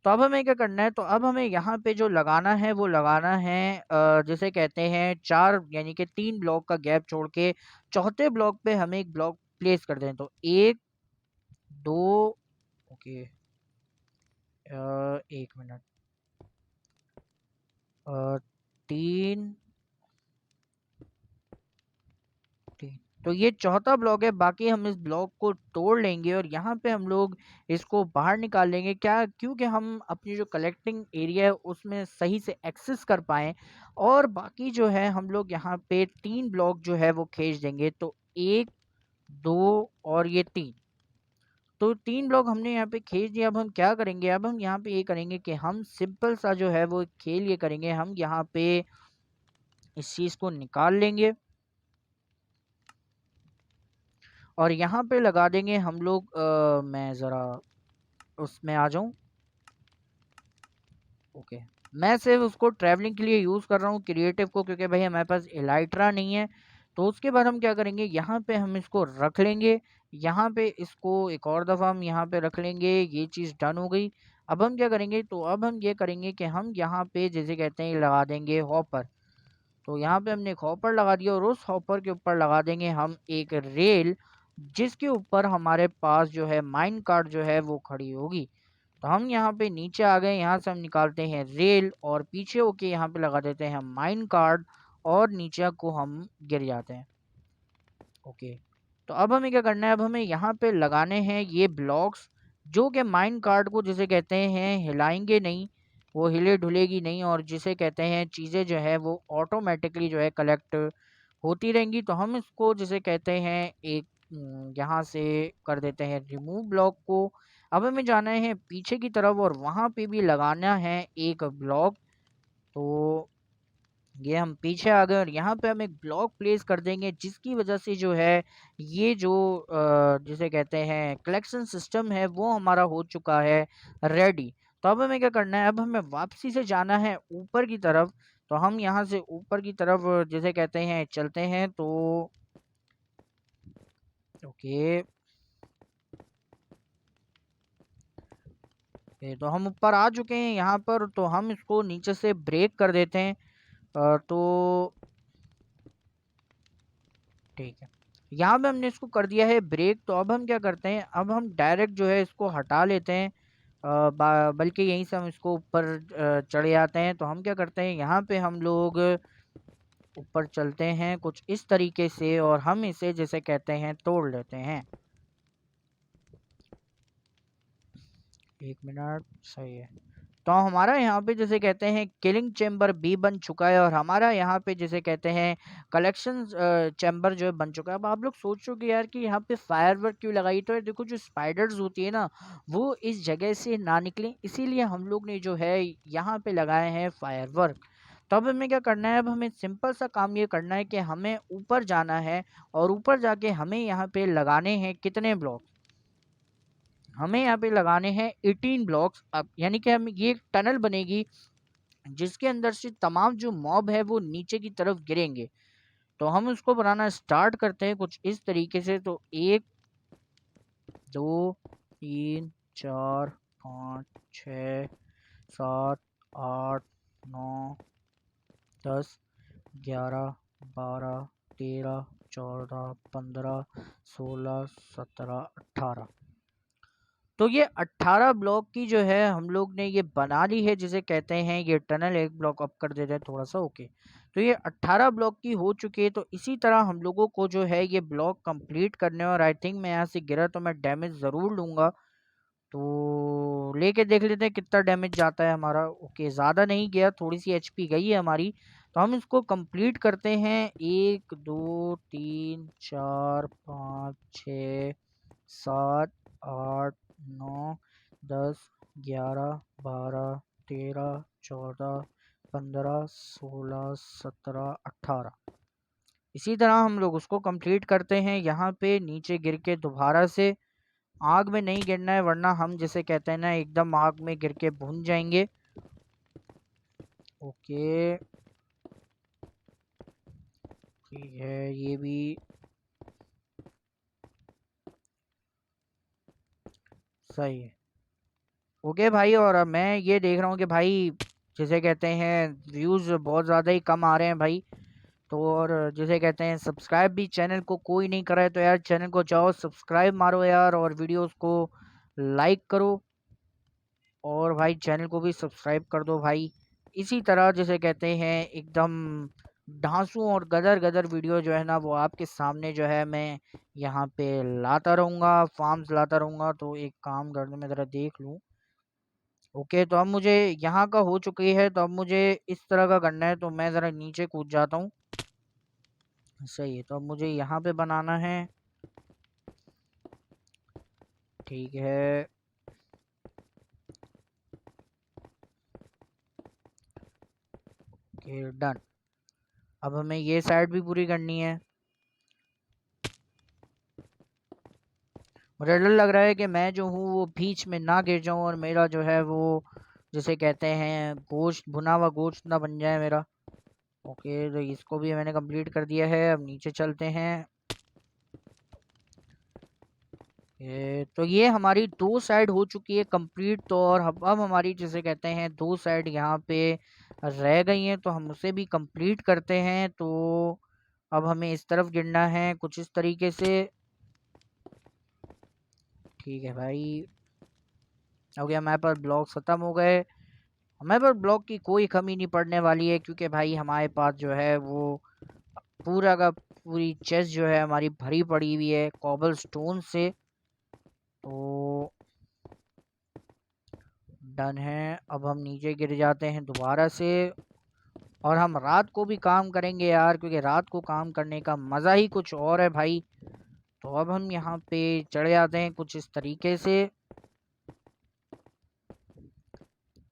तो अब हमें क्या करना है, तो अब हमें यहाँ पे जो लगाना है वो लगाना है जिसे कहते हैं चार, यानी कि 3 ब्लॉक का गैप छोड़ के चौथे ब्लॉक पे हमें एक ब्लॉक प्लेस कर दें। तो एक, दो, ओके, 1 मिनट, 3, 3। तो ये चौथा ब्लॉक है। बाकी हम इस ब्लॉक को तोड़ लेंगे और यहाँ पे हम लोग इसको बाहर निकाल लेंगे, क्या क्योंकि हम अपनी जो कलेक्टिंग एरिया है उसमें सही से एक्सेस कर पाएँ। और बाकी जो है हम लोग यहाँ पे 3 ब्लॉक जो है वो खींच देंगे। तो 1, 2 और ये 3। तो 3 ब्लॉक हमने यहाँ पे खींच दिया। अब हम क्या करेंगे, अब हम यहाँ पे ये करेंगे कि हम सिंपल सा जो है वो खेल ये करेंगे, हम यहाँ पे इस चीज़ को निकाल लेंगे और यहाँ पे लगा देंगे हम लोग मैं ज़रा उसमें आ जाऊँ। ओके, मैं सिर्फ उसको ट्रैवलिंग के लिए यूज़ कर रहा हूँ क्रिएटिव को, क्योंकि भाई हमारे पास इलाइट्रा नहीं है। तो उसके बाद हम क्या करेंगे, यहाँ पे हम इसको रख लेंगे, यहाँ पे इसको एक और दफ़ा हम यहाँ पे रख लेंगे। ये चीज़ डन हो गई। अब हम क्या करेंगे, तो अब हम ये करेंगे कि हम यहाँ पे जैसे कहते हैं लगा देंगे हॉपर। तो यहाँ पे हमने एक हॉपर लगा दिया और उस हॉपर के ऊपर लगा देंगे हम एक रेल, जिसके ऊपर हमारे पास जो है माइन कार्ट जो है वो खड़ी होगी। तो हम यहाँ पे नीचे आ गए, यहाँ से हम निकालते हैं रेल और पीछे होके यहाँ पे लगा देते हैं हम माइन कार्ड और नीचे को हम गिर जाते हैं। ओके, तो अब हमें क्या करना है, अब हमें यहाँ पे लगाने हैं ये ब्लॉक्स, जो कि माइन कार्ड को जिसे कहते हैं हिलाएंगे नहीं, वो हिले ढुलेगी नहीं, और जिसे कहते हैं चीज़ें जो है वो ऑटोमेटिकली जो है कलेक्ट होती रहेंगी। तो हम इसको जिसे कहते हैं एक यहाँ से कर देते हैं रिमूव ब्लॉक को। अब हमें जाना है पीछे की तरफ और वहाँ पे भी लगाना है एक ब्लॉक। तो ये हम पीछे आ गए और यहाँ पे हम एक ब्लॉक प्लेस कर देंगे, जिसकी वजह से जो है ये जो जिसे कहते हैं कलेक्शन सिस्टम है वो हमारा हो चुका है रेडी। तो अब हमें क्या करना है, अब हमें वापसी से जाना है ऊपर की तरफ। तो हम यहाँ से ऊपर की तरफ जिसे कहते हैं चलते हैं। तो ओके, तो हम ऊपर आ चुके हैं यहाँ पर। तो हम इसको नीचे से ब्रेक कर देते हैं। तो ठीक है, यहाँ पे हमने इसको कर दिया है ब्रेक। तो अब हम क्या करते हैं, अब हम डायरेक्ट जो है इसको हटा लेते हैं, बल्कि यहीं से हम इसको ऊपर चढ़ जाते हैं। तो हम क्या करते हैं, यहाँ पे हम लोग ऊपर चलते हैं कुछ इस तरीके से और हम इसे जैसे कहते हैं तोड़ लेते हैं। 1 मिनट, सही है। तो हमारा यहाँ पे जैसे कहते हैं किलिंग चैम्बर भी बन चुका है और हमारा यहाँ पे जैसे कहते हैं कलेक्शन चैम्बर जो है बन चुका है। अब आप लोग सोचोगे यार कि यहाँ पे फायरवर्क क्यों लगाई, तो देखो जो स्पाइडर्स होती है ना, वो इस जगह से ना निकलें, इसीलिए हम लोग ने जो है यहाँ पे लगाए हैं फायरवर्क। तो अब हमें क्या करना है, अब हमें सिंपल सा काम ये करना है कि हमें ऊपर जाना है और ऊपर जाके हमें यहाँ पे लगाने हैं कितने ब्लॉक, हमें यहाँ पे लगाने हैं 18 ब्लॉक्स। अब यानी कि हम ये एक टनल बनेगी जिसके अंदर से तमाम जो मॉब है वो नीचे की तरफ गिरेंगे। तो हम उसको बनाना स्टार्ट करते हैं कुछ इस तरीके से। तो 1 2 3 4 5 6 7 8 9 10 11 12 13 14 15 16 17 18। तो ये 18 ब्लॉक की जो है हम लोग ने ये बना ली है, जिसे कहते हैं ये टनल। एक ब्लॉक अप कर देते हैं थोड़ा सा। ओके, तो ये 18 ब्लॉक की हो चुकी है। तो इसी तरह हम लोगों को जो है ये ब्लॉक कंप्लीट करने, और आई थिंक मैं यहाँ से गिरा तो मैं डैमेज ज़रूर लूँगा। तो लेके देख लेते हैं कितना डैमेज जाता है हमारा। ओके, ज़्यादा नहीं गया, थोड़ी सी एचपी गई है हमारी। तो हम इसको कंप्लीट करते हैं। 1 2 3 4 5 6 7 8 9 10 11 12 13 14 15 16 17 18। इसी तरह हम लोग उसको कंप्लीट करते हैं। यहाँ पे नीचे गिर के दोबारा से आग में नहीं गिरना है, वरना हम जिसे कहते हैं ना एकदम आग में गिर के भून जाएंगे। ओके, ठीक है, ये भी सही है। ओके भाई, और अब मैं ये देख रहा हूँ कि भाई जिसे कहते हैं व्यूज़ बहुत ज़्यादा ही कम आ रहे हैं भाई। तो और जिसे कहते हैं सब्सक्राइब भी चैनल को कोई नहीं कर रहा है, तो यार चैनल को जाओ सब्सक्राइब मारो यार, और वीडियोस को लाइक करो, और भाई चैनल को भी सब्सक्राइब कर दो भाई। इसी तरह जिसे कहते हैं एकदम धांसू और गदर गदर वीडियो जो है ना वो आपके सामने जो है मैं यहाँ पे लाता रहूँगा, फार्म्स लाता रहूँगा। तो एक काम करने में ज़रा देख लूँ। ओके, तो अब मुझे यहाँ का हो चुकी है, तो अब मुझे इस तरह का करना है। तो मैं ज़रा नीचे कूद जाता हूँ। सही है, तो अब मुझे यहाँ पे बनाना है। ठीक है, ओके डन। अब हमें ये साइड भी पूरी करनी है। मुझे डर लग रहा है कि मैं जो हूँ वो बीच में ना गिर जाऊँ और मेरा जो है वो जिसे कहते हैं गोश्त, भुना हुआ गोश्त ना बन जाए मेरा। ओके, तो इसको भी मैंने कंप्लीट कर दिया है। अब नीचे चलते हैं। तो ये हमारी दो साइड हो चुकी है कंप्लीट। तो और अब हमारी जिसे कहते हैं दो साइड यहाँ पे रह गई हैं, तो हम उसे भी कंप्लीट करते हैं। तो अब हमें इस तरफ गिरना है कुछ इस तरीके से। ठीक है भाई, हो गया। हमारे पास ब्लॉक्स खत्म हो गए। हमारे पास ब्लॉक की कोई कमी नहीं पड़ने वाली है, क्योंकि भाई हमारे पास जो है वो पूरा का पूरी चेस्ट जो है हमारी भरी पड़ी हुई है कॉबल स्टोन से। तो डन है। अब हम नीचे गिर जाते हैं दोबारा से। और हम रात को भी काम करेंगे यार, क्योंकि रात को काम करने का मज़ा ही कुछ और है भाई। तो अब हम यहाँ पे चढ़ जाते हैं कुछ इस तरीके से।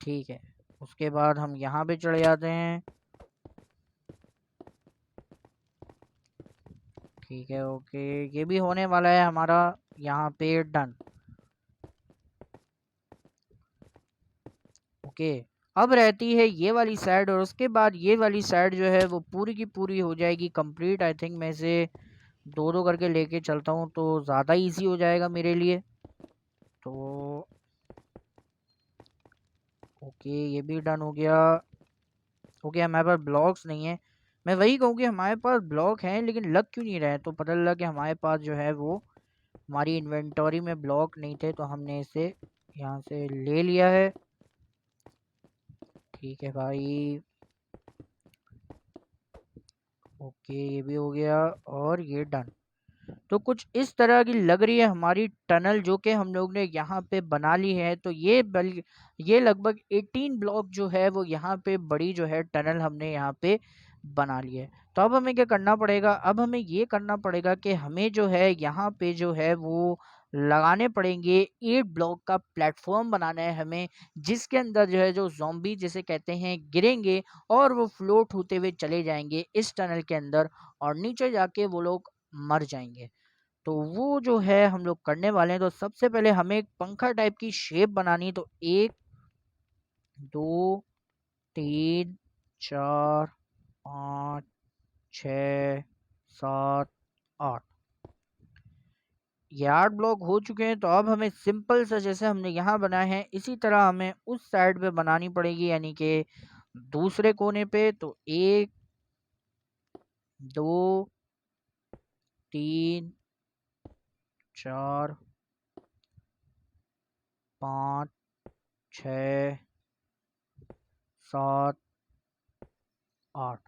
ठीक है, उसके बाद हम यहाँ पे चढ़ जाते हैं। ठीक है, ओके, ये भी होने वाला है हमारा यहाँ पे डन। ओके, अब रहती है ये वाली साइड, और उसके बाद ये वाली साइड जो है वो पूरी की पूरी हो जाएगी कंप्लीट। आई थिंक मैं इसे दो दो करके लेके चलता हूँ तो ज़्यादा इजी हो जाएगा मेरे लिए। तो ओके, ये भी डन हो गया। ओके, हमारे पास ब्लॉक्स नहीं है। मैं वही कहूँ कि हमारे पास ब्लॉक हैं लेकिन लग क्यों नहीं रहे। तो पता लगा कि हमारे पास जो है वो हमारी इन्वेंटरी में ब्लॉक नहीं थे, तो हमने इसे यहाँ से ले लिया है। ठीक है भाई, ओके, ये भी हो गया और ये डन। तो कुछ इस तरह की लग रही है हमारी टनल, जो कि हम लोग ने यहाँ पे बना ली है। तो ये लगभग 18 ब्लॉक जो है वो यहाँ पे बड़ी जो है टनल हमने यहाँ पे बना ली है। तो अब हमें क्या करना पड़ेगा, अब हमें ये करना पड़ेगा कि हमें जो है यहाँ पे जो है वो लगाने पड़ेंगे 8 ब्लॉक का प्लेटफॉर्म बनाना है हमें, जिसके अंदर जो है जो ज़ॉम्बी जिसे कहते हैं गिरेंगे और वो फ्लोट होते हुए चले जाएंगे इस टनल के अंदर, और नीचे जाके वो लोग मर जाएंगे। तो वो जो है हम लोग करने वाले हैं। तो सबसे पहले हमें एक पंखा टाइप की शेप बनानी है। तो 1 2 3 4 5 6 7 8, ये 8 ब्लॉक हो चुके हैं। तो अब हमें सिंपल सा जैसे हमने यहाँ बनाया है इसी तरह हमें उस साइड पे बनानी पड़ेगी, यानी कि दूसरे कोने पे। तो 1 2 3 4 5 6 7 8,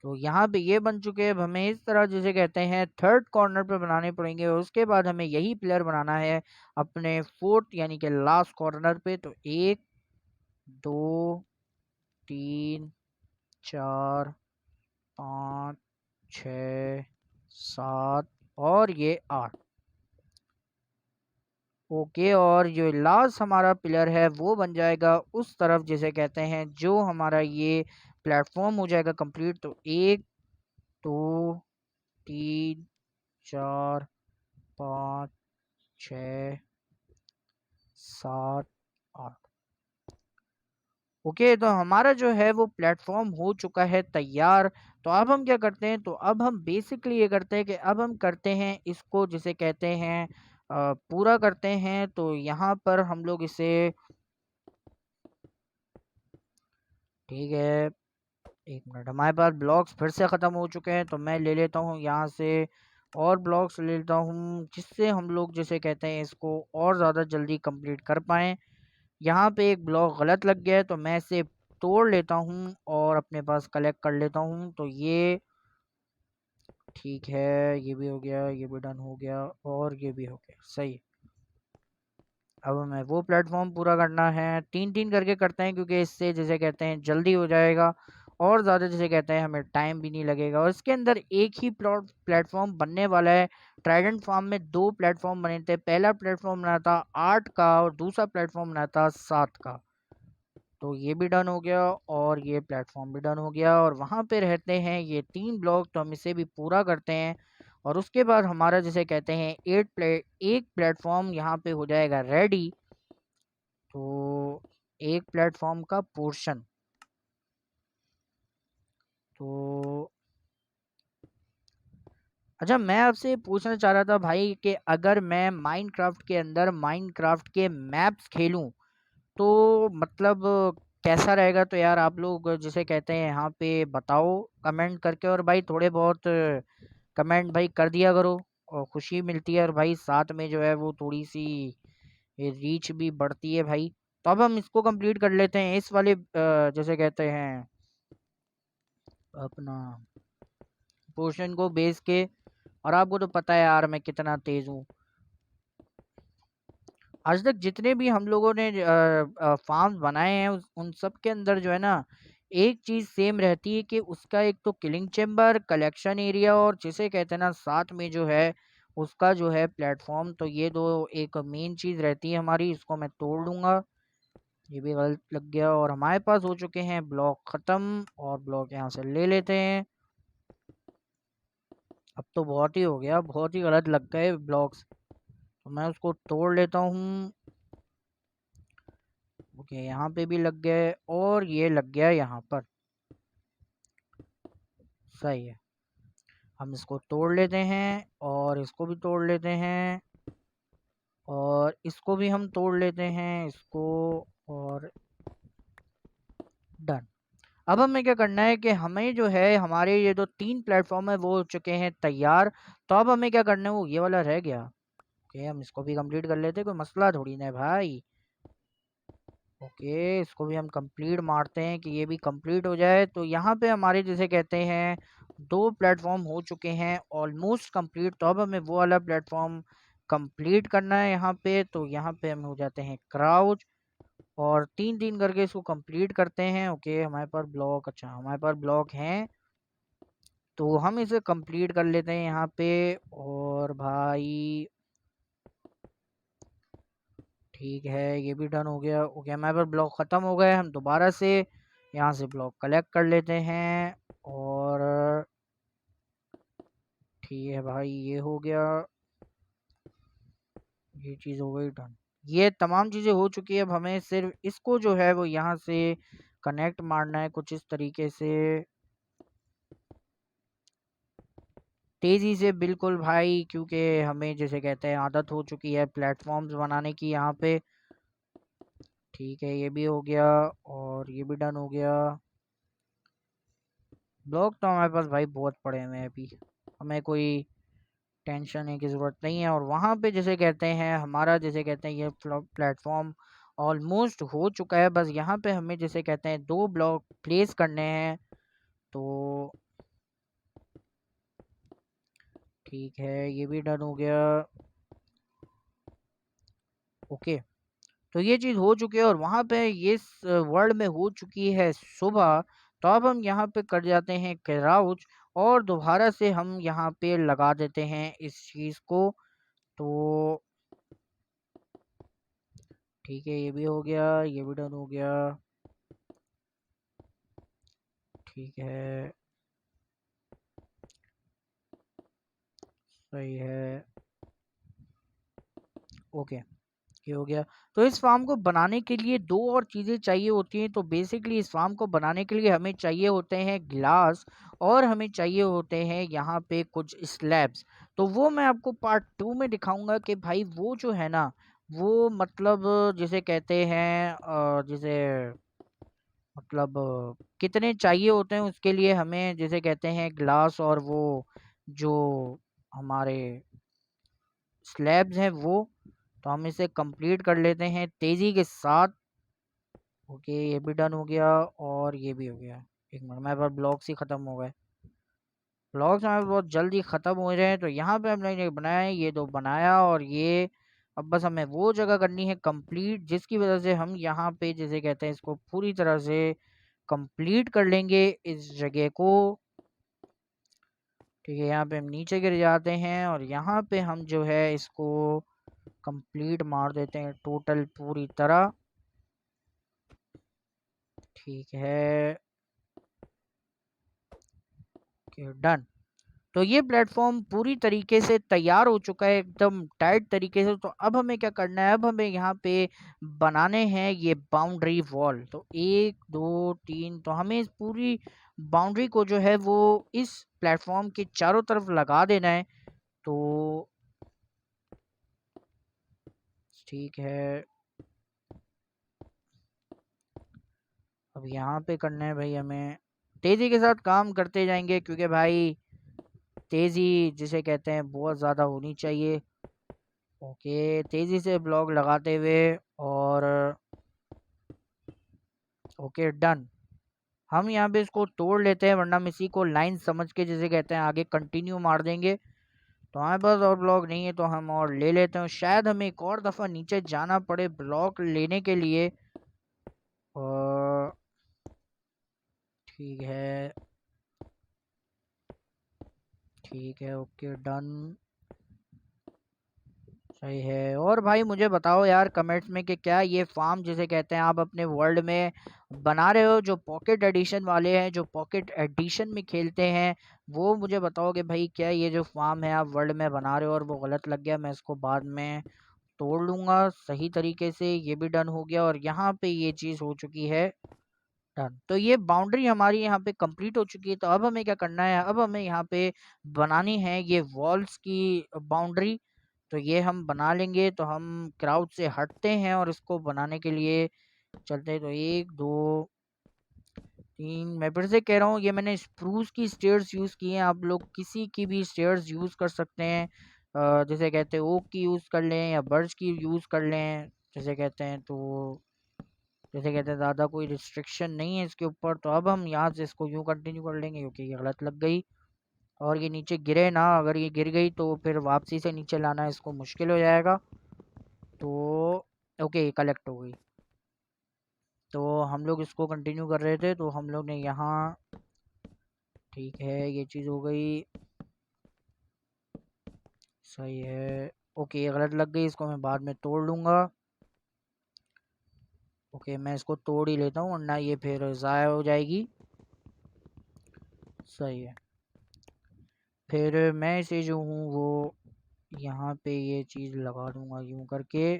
तो यहाँ पे ये बन चुके हैं। अब हमें इस तरह जिसे कहते हैं थर्ड कॉर्नर पे बनाने पड़ेंगे, और उसके बाद हमें यही पिलर बनाना है अपने फोर्थ यानी कि लास्ट कॉर्नर पे। तो 1 2 3 4 5 6 7 और ये 8। ओके, और जो लास्ट हमारा पिलर है वो बन जाएगा उस तरफ जिसे कहते हैं जो हमारा ये प्लेटफॉर्म हो जाएगा कंप्लीट। तो 1 2 3 4 5 6 7 8। ओके, तो हमारा जो है वो प्लेटफॉर्म हो चुका है तैयार। तो अब हम क्या करते हैं, तो अब हम बेसिकली ये करते हैं कि अब हम करते हैं इसको जिसे कहते हैं पूरा करते हैं। तो यहाँ पर हम लोग इसे, ठीक है, एक मिनट, हमारे पास ब्लॉक्स फिर से ख़त्म हो चुके हैं। तो मैं ले लेता हूँ यहाँ से और ब्लॉक्स ले लेता हूँ, जिससे हम लोग जिसे कहते हैं इसको और ज़्यादा जल्दी कंप्लीट कर पाएँ। यहाँ पे एक ब्लॉक गलत लग गया है, तो मैं इसे तोड़ लेता हूँ और अपने पास कलेक्ट कर लेता हूँ। तो ये ठीक है, ये भी हो गया, ये भी डन हो गया और ये भी हो गया, सही। अब हमें वो प्लेटफॉर्म पूरा करना है, 3 3 करके करते हैं क्योंकि इससे जिसे कहते हैं जल्दी हो जाएगा। और ज़्यादा जिसे कहते हैं हमें टाइम भी नहीं लगेगा और इसके अंदर एक ही प्लेटफॉर्म बनने वाला है। ट्राइडेंट फार्म में 2 प्लेटफॉर्म बने थे। पहला प्लेटफॉर्म बना था 8 का और दूसरा प्लेटफॉर्म बना था 7 का। तो ये भी डन हो गया और ये प्लेटफॉर्म भी डन हो गया और वहाँ पे रहते हैं ये 3 ब्लॉक, तो हम इसे भी पूरा करते हैं और उसके बाद हमारा जिसे कहते हैं एक प्लेटफॉर्म यहाँ पे हो जाएगा रेडी। तो एक प्लेटफॉर्म का पोर्शन, तो अच्छा मैं आपसे पूछना चाह रहा था भाई कि अगर मैं माइनक्राफ्ट के अंदर माइनक्राफ्ट के मैप्स खेलूं तो मतलब कैसा रहेगा? तो यार आप लोग जिसे कहते हैं यहाँ पे बताओ कमेंट करके, और भाई थोड़े बहुत कमेंट भाई कर दिया करो और खुशी मिलती है और भाई साथ में जो है वो थोड़ी सी रीच भी बढ़ती है भाई। तो अब हम इसको कंप्लीट कर लेते हैं इस वाले जैसे कहते हैं अपना पोर्शन को बेस के। और आपको तो पता है यार मैं कितना तेज हूँ। आज तक जितने भी हम लोगों ने फार्म्स बनाए हैं उन सब के अंदर जो है ना एक चीज सेम रहती है कि उसका एक तो किलिंग चेम्बर, कलेक्शन एरिया और जिसे कहते हैं ना साथ में जो है उसका जो है प्लेटफॉर्म। तो ये दो एक मेन चीज रहती है हमारी। इसको मैं तोड़ लूंगा। ये भी गलत लग गया और हमारे पास हो चुके हैं ब्लॉक खत्म और ब्लॉक यहाँ से ले लेते हैं। अब तो बहुत ही हो गया, बहुत ही गलत लग गए ब्लॉक्स, तो मैं उसको तोड़ लेता हूँ। ओके यहाँ पे भी लग गए और ये लग गया यहाँ पर। सही है। हम इसको तोड़ लेते हैं और इसको भी तोड़ लेते हैं और इसको भी हम तोड़ लेते हैं इसको। और डन। अब हमें क्या करना है कि हमें जो है हमारे ये जो 3 प्लेटफॉर्म है वो हो चुके हैं तैयार। तो अब हमें क्या करना है, वो ये वाला रह गया। ओके हम इसको भी कंप्लीट कर लेते हैं, कोई मसला थोड़ी ना है भाई। ओके इसको भी हम कंप्लीट मारते हैं कि ये भी कंप्लीट हो जाए। तो यहाँ पे हमारे जिसे कहते हैं 2 प्लेटफॉर्म हो चुके हैं ऑलमोस्ट कंप्लीट। तो अब हमें वो वाला प्लेटफॉर्म कंप्लीट करना है यहाँ पे। तो यहाँ पे हम हो जाते हैं क्राउच और 3-3 करके इसको कंप्लीट करते हैं। ओके हमारे पास ब्लॉक, अच्छा हमारे पास ब्लॉक हैं तो हम इसे कंप्लीट कर लेते हैं यहाँ पे। और भाई ठीक है ये भी डन हो गया। ओके हमारे पास ब्लॉक ख़त्म हो गए। हम दोबारा से यहाँ से ब्लॉक कलेक्ट कर लेते हैं और ठीक है भाई ये हो गया, ये चीज़ हो गई डन। ये तमाम चीज़ें हो चुकी है। अब हमें सिर्फ इसको जो है वो यहाँ से कनेक्ट मारना है कुछ इस तरीके से तेज़ी से बिल्कुल भाई, क्योंकि हमें जैसे कहते हैं आदत हो चुकी है प्लेटफॉर्म्स बनाने की यहाँ पे। ठीक है ये भी हो गया और ये भी डन हो गया। ब्लॉक तो हमारे पास भाई बहुत पड़े हुए हैं अभी, हमें कोई टेंशन है की ज़रूरत नहीं है। और वहाँ पे जैसे कहते हैं हमारा जैसे कहते हैं ये प्लेटफॉर्म ऑलमोस्ट हो चुका है। बस यहाँ पे हमें जैसे कहते हैं 2 ब्लॉक प्लेस करने हैं। तो ठीक है ये भी डन हो गया। ओके तो ये चीज़ हो चुकी है और वहाँ पे ये वर्ल्ड में हो चुकी है सुबह। तो अब हम यहाँ पे कर जाते हैं क्राउच और दोबारा से हम यहाँ पे लगा देते हैं इस चीज़ को। तो ठीक है ये भी हो गया, ये भी डन हो गया। ठीक है सही है। ओके ये हो गया। तो इस फार्म को बनाने के लिए 2 और चीज़ें चाहिए होती हैं। तो बेसिकली इस फार्म को बनाने के लिए हमें चाहिए होते हैं ग्लास और हमें चाहिए होते हैं यहाँ पे कुछ स्लैब्स। तो वो मैं आपको पार्ट 2 में दिखाऊंगा कि भाई वो जो है ना वो मतलब जिसे कहते हैं जिसे मतलब कितने चाहिए होते हैं उसके लिए हमें जिसे कहते हैं ग्लास और वो जो हमारे स्लैब्स हैं वो। तो हम इसे कंप्लीट कर लेते हैं तेज़ी के साथ। ओके ये भी डन हो गया और ये भी हो गया। एक मिनट मेरे पास ब्लॉक्स ही ख़त्म हो गए। ब्लॉक्स हमारे बहुत जल्दी ख़त्म हो रहे हैं। तो यहाँ पे हमने ये बनाया है, ये 2 बनाया और ये अब बस हमें वो जगह करनी है कंप्लीट जिसकी वजह से हम यहाँ पे जिसे कहते हैं इसको पूरी तरह से कंप्लीट कर लेंगे इस जगह को। ठीक है, यहाँ पे हम नीचे गिर जाते हैं और यहाँ पे हम जो है इसको कंप्लीट मार देते हैं टोटल पूरी तरह। ठीक है, डन। तो ये प्लेटफॉर्म पूरी तरीके से तैयार हो चुका है एकदम टाइट तरीके से। तो अब हमें क्या करना है, अब हमें यहाँ पे बनाने हैं ये बाउंड्री वॉल। तो 1 2 3, तो हमें इस पूरी बाउंड्री को जो है वो इस प्लेटफॉर्म के चारों तरफ लगा देना है। तो ठीक है, अब यहाँ पे करना है भाई, हमें तेजी के साथ काम करते जाएंगे क्योंकि भाई तेजी जिसे कहते हैं बहुत ज़्यादा होनी चाहिए। ओके, तेजी से ब्लॉक लगाते हुए और ओके डन। हम यहाँ पे इसको तोड़ लेते हैं, वरना हम इसी को लाइन समझ के जिसे कहते हैं आगे कंटिन्यू मार देंगे। तो हमारे पास और ब्लॉक नहीं है तो हम और ले लेते हैं। शायद हमें एक और दफ़ा नीचे जाना पड़े ब्लॉक लेने के लिए। और ठीक है, ठीक है, ओके डन, सही है। और भाई मुझे बताओ यार कमेंट्स में कि क्या ये फार्म जिसे कहते हैं आप अपने वर्ल्ड में बना रहे हो, जो पॉकेट एडिशन वाले हैं, जो पॉकेट एडिशन में खेलते हैं, वो मुझे बताओ कि भाई क्या ये जो फार्म है आप वर्ल्ड में बना रहे हो और वो गलत लग गया, मैं इसको बाद में तोड़ लूँगा सही तरीके से। ये भी डन हो गया और यहाँ पे ये चीज़ हो चुकी है डन। तो ये बाउंड्री हमारी यहाँ पे कंप्लीट हो चुकी है। तो अब हमें क्या करना है, अब हमें यहाँ पे बनानी है ये वॉल्स की बाउंड्री। तो ये हम बना लेंगे। तो हम क्राउड से हटते हैं और इसको बनाने के लिए चलते हैं। तो 1 2 3, मैं फिर से कह रहा हूँ, ये मैंने स्प्रूस की स्टेयर्स यूज़ की हैं। आप लोग किसी की भी स्टेयर्स यूज़ कर सकते हैं। जैसे कहते हैं ओक की यूज़ कर लें या बर्च की यूज़ कर लें जैसे कहते हैं। तो जैसे कहते हैं ज़्यादा कोई रिस्ट्रिक्शन नहीं है इसके ऊपर। तो अब हम यहाँ से इसको यूँ कंटिन्यू कर लेंगे क्योंकि ये गलत लग गई और ये नीचे गिरे ना। अगर ये गिर गई तो फिर वापसी से नीचे लाना इसको मुश्किल हो जाएगा। तो ओके, ये कलेक्ट हो गई। तो हम लोग इसको कंटिन्यू कर रहे थे तो हम लोग ने यहाँ ठीक है ये चीज़ हो गई, सही है। ओके, ये गलत लग गई, इसको मैं बाद में तोड़ लूँगा। ओके, मैं इसको तोड़ ही लेता हूँ वरना ये फिर ज़ाया हो जाएगी। सही है, फिर मैं इसे जो हूँ वो यहाँ पे ये चीज़ लगा दूंगा यूँ करके।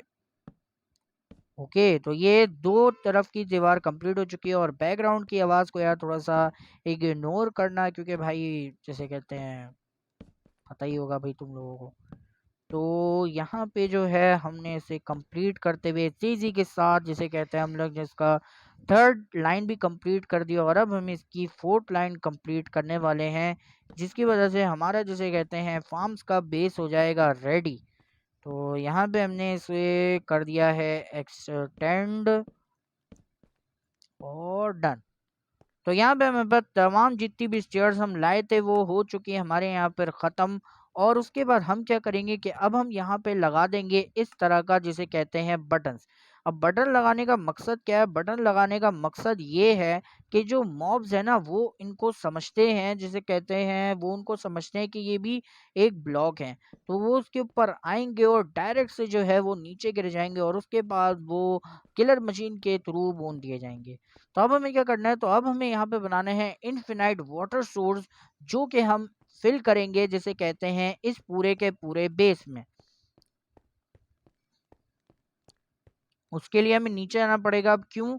ओके, तो ये दो तरफ की दीवार कंप्लीट हो चुकी है। और बैकग्राउंड की आवाज़ को यार थोड़ा सा इग्नोर करना क्योंकि भाई जैसे कहते हैं पता ही होगा भाई तुम लोगों को। तो यहाँ पे जो है हमने इसे कंप्लीट करते हुए तेज़ी के साथ जिसे कहते हैं हम लोग जिसका थर्ड लाइन भी कंप्लीट कर दिया और अब हम इसकी फोर्थ लाइन कंप्लीट करने वाले हैं, जिसकी वजह से हमारा जिसे कहते हैं फार्म्स का बेस हो जाएगा रेडी। तो यहाँ पे हमने इसे कर दिया है एक्सटेंड और डन। तो यहाँ पे हमें पास तमाम जितनी भी स्टेयर्स हम लाए थे वो हो चुकी है हमारे यहाँ पर ख़त्म। और उसके बाद हम क्या करेंगे कि अब हम यहाँ पे लगा देंगे इस तरह का जिसे कहते हैं बटन्स। अब बटन लगाने का मकसद क्या है, बटन लगाने का मकसद ये है कि जो मॉब्स है ना वो इनको समझते हैं, जिसे कहते हैं वो उनको समझते हैं कि ये भी एक ब्लॉक है। तो वो उसके ऊपर आएंगे और डायरेक्ट से जो है वो नीचे गिर जाएंगे और उसके बाद वो किलर मशीन के थ्रू बोन दिए जाएंगे। तो अब हमें क्या करना है, तो अब हमें यहाँ पे बनाने हैं इनफिनाइट वाटर सोर्स जो कि हम फिल करेंगे जिसे कहते हैं इस पूरे के पूरे बेस में। उसके लिए हमें नीचे जाना पड़ेगा। अब क्यों,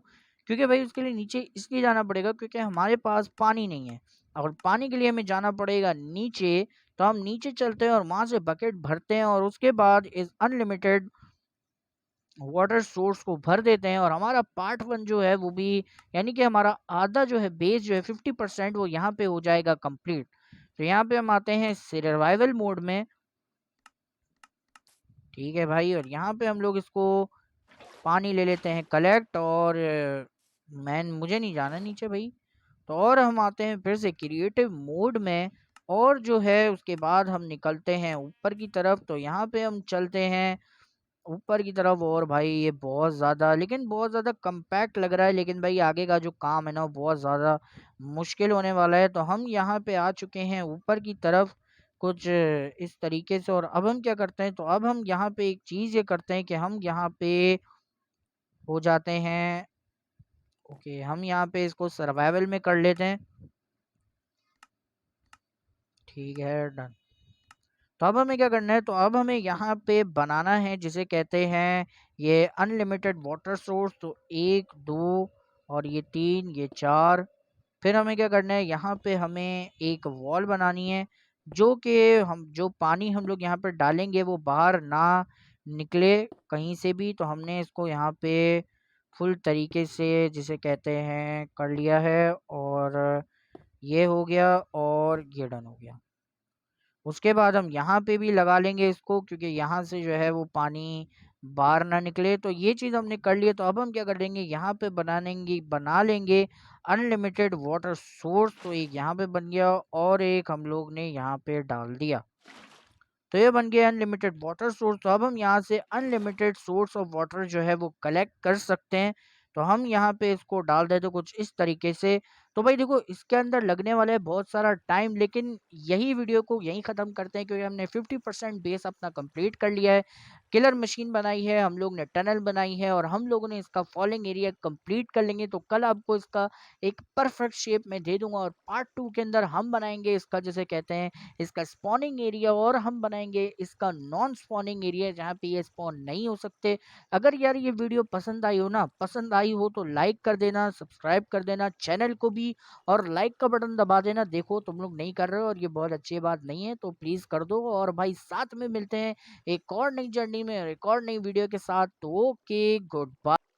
क्योंकि भाई उसके लिए नीचे इसलिए जाना पड़ेगा क्योंकि हमारे पास पानी नहीं है और पानी के लिए हमें जाना पड़ेगा नीचे। तो हम नीचे चलते हैं और वहां से बकेट भरते हैं और उसके बाद इस अनलिमिटेड वाटर सोर्स को भर देते हैं और हमारा पार्ट वन जो है वो भी यानी कि हमारा आधा जो है बेस जो है 50% वो यहाँ पे हो जाएगा कंप्लीट। तो यहाँ पे हम आते हैं सर्वाइवल मोड में। ठीक है भाई, और यहाँ पे हम लोग इसको पानी ले लेते हैं कलेक्ट और मैं मुझे नहीं जाना नीचे भाई। तो और हम आते हैं फिर से क्रिएटिव मोड में और जो है उसके बाद हम निकलते हैं ऊपर की तरफ। तो यहाँ पे हम चलते हैं ऊपर की तरफ। और भाई ये बहुत ज़्यादा, लेकिन बहुत ज़्यादा कम्पैक्ट लग रहा है, लेकिन भाई आगे का जो काम है ना वो बहुत ज़्यादा मुश्किल होने वाला है। तो हम यहाँ पे आ चुके हैं ऊपर की तरफ कुछ इस तरीके से। और अब हम क्या करते हैं, तो अब हम यहाँ पे एक चीज़ ये करते हैं कि हम यहाँ पे हो जाते हैं। ओके, हम यहाँ पे इसको सर्वाइवल में कर लेते हैं। ठीक है, डन। तो अब हमें क्या करना है, तो अब हमें यहाँ पे बनाना है जिसे कहते हैं ये अनलिमिटेड वाटर सोर्स। तो 1 2 और ये 3 ये 4। फिर हमें क्या करना है, यहाँ पे हमें एक वॉल बनानी है जो कि हम जो पानी हम लोग यहाँ पे डालेंगे वो बाहर ना निकले कहीं से भी। तो हमने इसको यहाँ पे फुल तरीके से जिसे कहते हैं कर लिया है। और ये हो गया और ये डन हो गया। उसके बाद हम यहाँ पे भी लगा लेंगे इसको, क्योंकि यहाँ से जो है वो पानी बाहर ना निकले। तो ये चीज़ हमने कर ली है। तो अब हम क्या कर देंगे, यहाँ पे बना लेंगे अनलिमिटेड वाटर सोर्स। तो एक यहाँ पे बन गया और एक हम लोग ने यहाँ पे डाल दिया। तो ये बन गया अनलिमिटेड वाटर सोर्स। तो अब हम यहाँ से अनलिमिटेड सोर्स ऑफ वाटर जो है वो कलेक्ट कर सकते हैं। तो हम यहाँ पे इसको डाल देते तो कुछ इस तरीके से। तो भाई देखो इसके अंदर लगने वाला है बहुत सारा टाइम, लेकिन यही वीडियो को यहीं ख़त्म करते हैं क्योंकि हमने 50% बेस अपना कंप्लीट कर लिया है। किलर मशीन बनाई है, हम लोग ने टनल बनाई है और हम लोगों ने इसका फॉलिंग एरिया कंप्लीट कर लेंगे। तो कल आपको इसका एक परफेक्ट शेप में दे दूंगा। और पार्ट 2 के अंदर हम बनाएंगे इसका जिसे कहते हैं इसका स्पॉनिंग एरिया, और हम बनाएंगे इसका नॉन स्पॉनिंग एरिया जहाँ पे ये स्पॉन नहीं हो सकते। अगर यार ये वीडियो पसंद आई हो तो लाइक कर देना, सब्सक्राइब कर देना चैनल को भी, और लाइक का बटन दबा देना। देखो तुम लोग नहीं कर रहे हो और ये बहुत अच्छी बात नहीं है, तो प्लीज कर दो। और भाई साथ में मिलते हैं एक और नई जर्नी में, एक और नई वीडियो के साथ। तो ओके, गुड बाय।